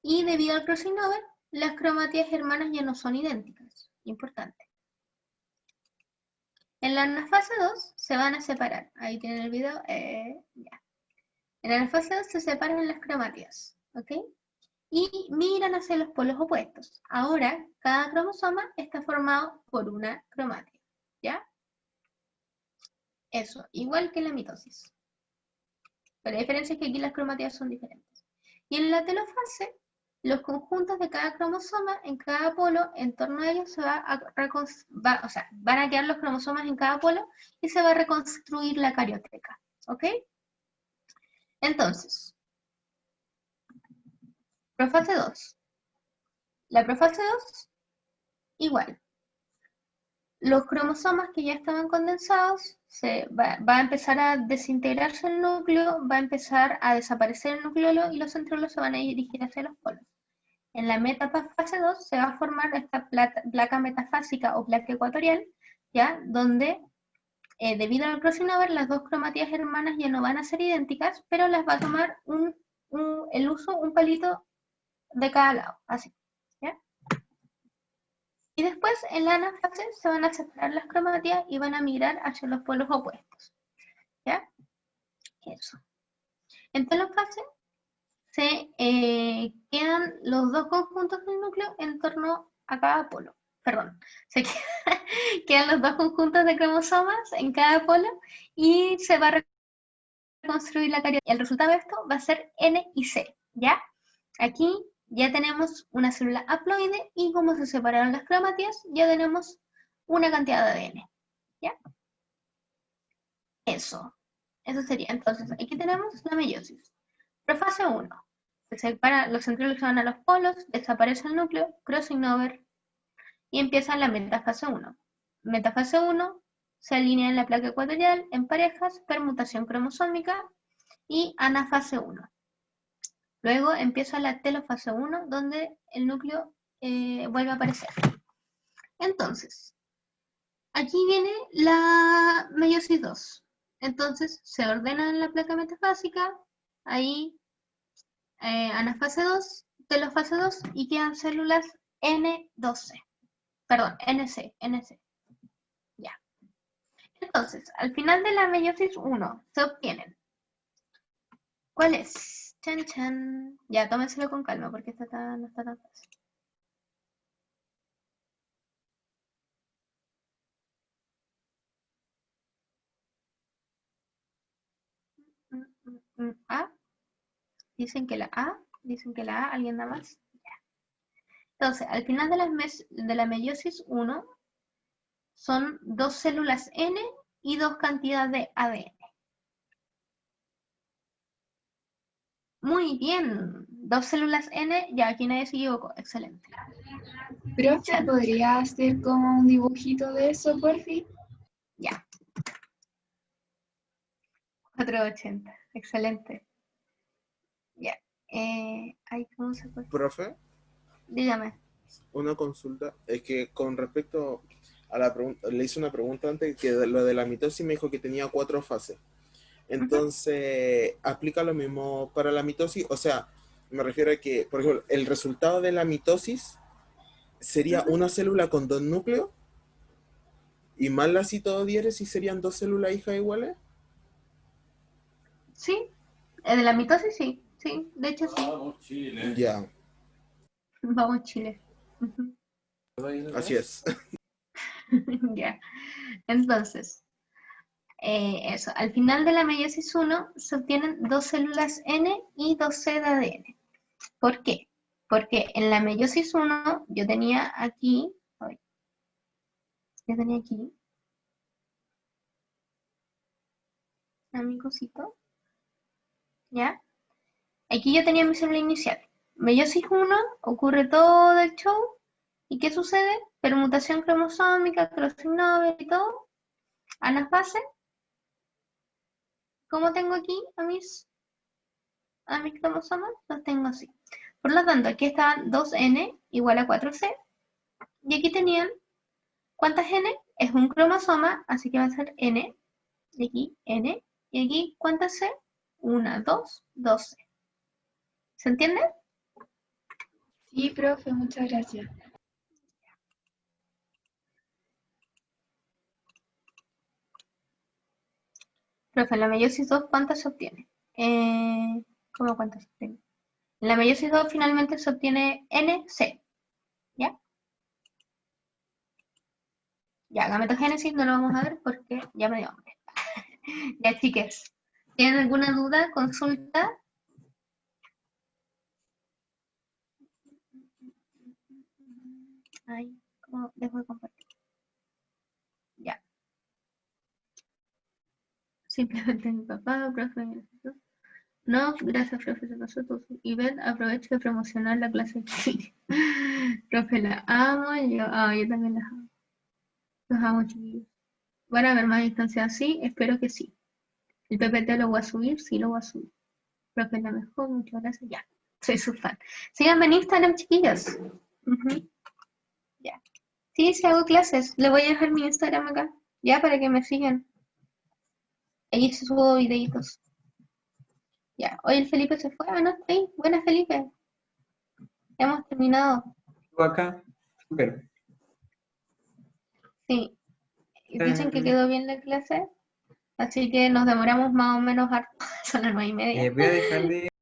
Y debido al crossing over, las cromatías hermanas ya no son idénticas. Importante. En la anafase 2 se van a separar. Ahí tienen el video. Ya. En la anafase 2 se separan las cromatías, ¿ok? Y miran hacia los polos opuestos. Ahora, cada cromosoma está formado por una cromatía, ¿ya? Eso, igual que la mitosis. Pero la diferencia es que aquí las cromatías son diferentes. Y en la telofase, los conjuntos de cada cromosoma en cada polo, en torno a ellos se van a quedar los cromosomas en cada polo y se va a reconstruir la carioteca. ¿Ok? Entonces, profase 2. La profase 2, igual. Los cromosomas que ya estaban condensados, va a empezar a desintegrarse el núcleo, va a empezar a desaparecer el nucleolo y los centriolos se van a dirigir hacia los polos. En la metafase 2 se va a formar esta placa metafásica o placa ecuatorial, ¿ya? Donde, debido al crossing over, las dos cromatías hermanas ya no van a ser idénticas, pero las va a tomar el uso un palito de cada lado, así. ¿Ya? Y después en la anafase se van a separar las cromatías y van a migrar hacia los polos opuestos. ¿Ya? Eso. En telofase se quedan los dos conjuntos del núcleo en torno a cada polo. Perdón, quedan los dos conjuntos de cromosomas en cada polo y se va a reconstruir la carioteca. El resultado de esto va a ser N y C, ¿ya? Aquí ya tenemos una célula haploide y como se separaron las cromatías, ya tenemos una cantidad de ADN, ¿ya? Eso sería. Entonces, aquí tenemos la meiosis. Profase 1. Se separa, los centriolos se van a los polos, desaparece el núcleo, crossing over. y empieza la metafase 1. Metafase 1 se alinea en la placa ecuatorial en parejas, permutación cromosómica y anafase 1. Luego empieza la telofase 1, donde el núcleo vuelve a aparecer. Entonces, aquí viene la meiosis 2. Entonces, se ordena en la placa metafásica, ahí anafase 2, telofase 2, y quedan células N12. Perdón, NC. Ya. Entonces, al final de la meiosis 1 se obtienen. ¿Cuál es? Chan, chan. Ya, tómenselo con calma porque no está tan fácil. A. Dicen que la A. ¿Alguien da más? Ya. Entonces, al final de la meiosis 1 son 2 células N y 2 cantidades de ADN. Muy bien. 2 células N, ya aquí nadie se equivocó. Excelente.
Profe, ¿podría hacer como un dibujito de eso, por fin?
Ya. 480. Excelente. Ya. ¿Cómo se puede?
Profe,
Dígame.
una consulta. Es que con respecto a la pregunta, le hice una pregunta antes, que lo de la mitosis me dijo que tenía 4 fases. Entonces, ¿aplica lo mismo para la mitosis? O sea, me refiero a que, por ejemplo, el resultado de la mitosis sería una célula con 2 núcleos, y más la citodiéresis serían 2 células hijas iguales.
Sí. De la mitosis sí. Sí, de hecho sí.
Vamos, Chile.
Ya,
Vamos, Chile. Ujú.
así es.
Ya. Entonces, eso. Al final de la meiosis 1 se obtienen 2 células N y 2 C de ADN. ¿Por qué? Porque en la meiosis 1 yo tenía aquí, a mi cosito, ¿ya? Aquí yo tenía mi célula inicial. Meiosis 1, ocurre todo el show, ¿y qué sucede? Permutación cromosómica, crossing over y todo, anafase. ¿Cómo tengo aquí a mis cromosomas? Los tengo así. Por lo tanto, aquí estaban 2N igual a 4C, y aquí tenían, ¿cuántas N? Es un cromosoma, así que va a ser N, y aquí N, y aquí, ¿cuántas C? 1, 2, 12. ¿Se entiende?
Sí, profe, muchas gracias.
Profe, en la meiosis 2, ¿cuántas se obtiene? ¿Cómo cuántas se obtiene? En la meiosis 2 finalmente se obtiene NC, ¿ya? Ya, gametogénesis no lo vamos a ver porque ya me dio hambre. Ya, chiques, ¿tienen alguna duda? ¿Consulta? Ay, ¿cómo dejo de compartir? Ya. Simplemente mi papá, profe. No, gracias, profe, se pasó todo. Y ven, aprovecho de promocionar la clase de cine. Profe, la amo, yo también las amo. Los amo, chiquillos. ¿Van a haber más instancias así? Espero que sí. ¿El PPT lo voy a subir? Sí, lo voy a subir. Profe, la mejor, muchas gracias. Ya, soy su fan. Síganme en Instagram, chiquillos. Ujú. Ya. Sí, sí hago clases. Le voy a dejar mi Instagram acá. Ya, para que me sigan. Ahí subo videitos. Ya. Hoy el Felipe se fue. Ah, no, está ahí. Buenas, Felipe. Ya hemos terminado.
Acá, súper.
Sí. Dicen que quedó bien la clase. Así que nos demoramos más o menos harto. Son las 9:30.
Voy a dejar de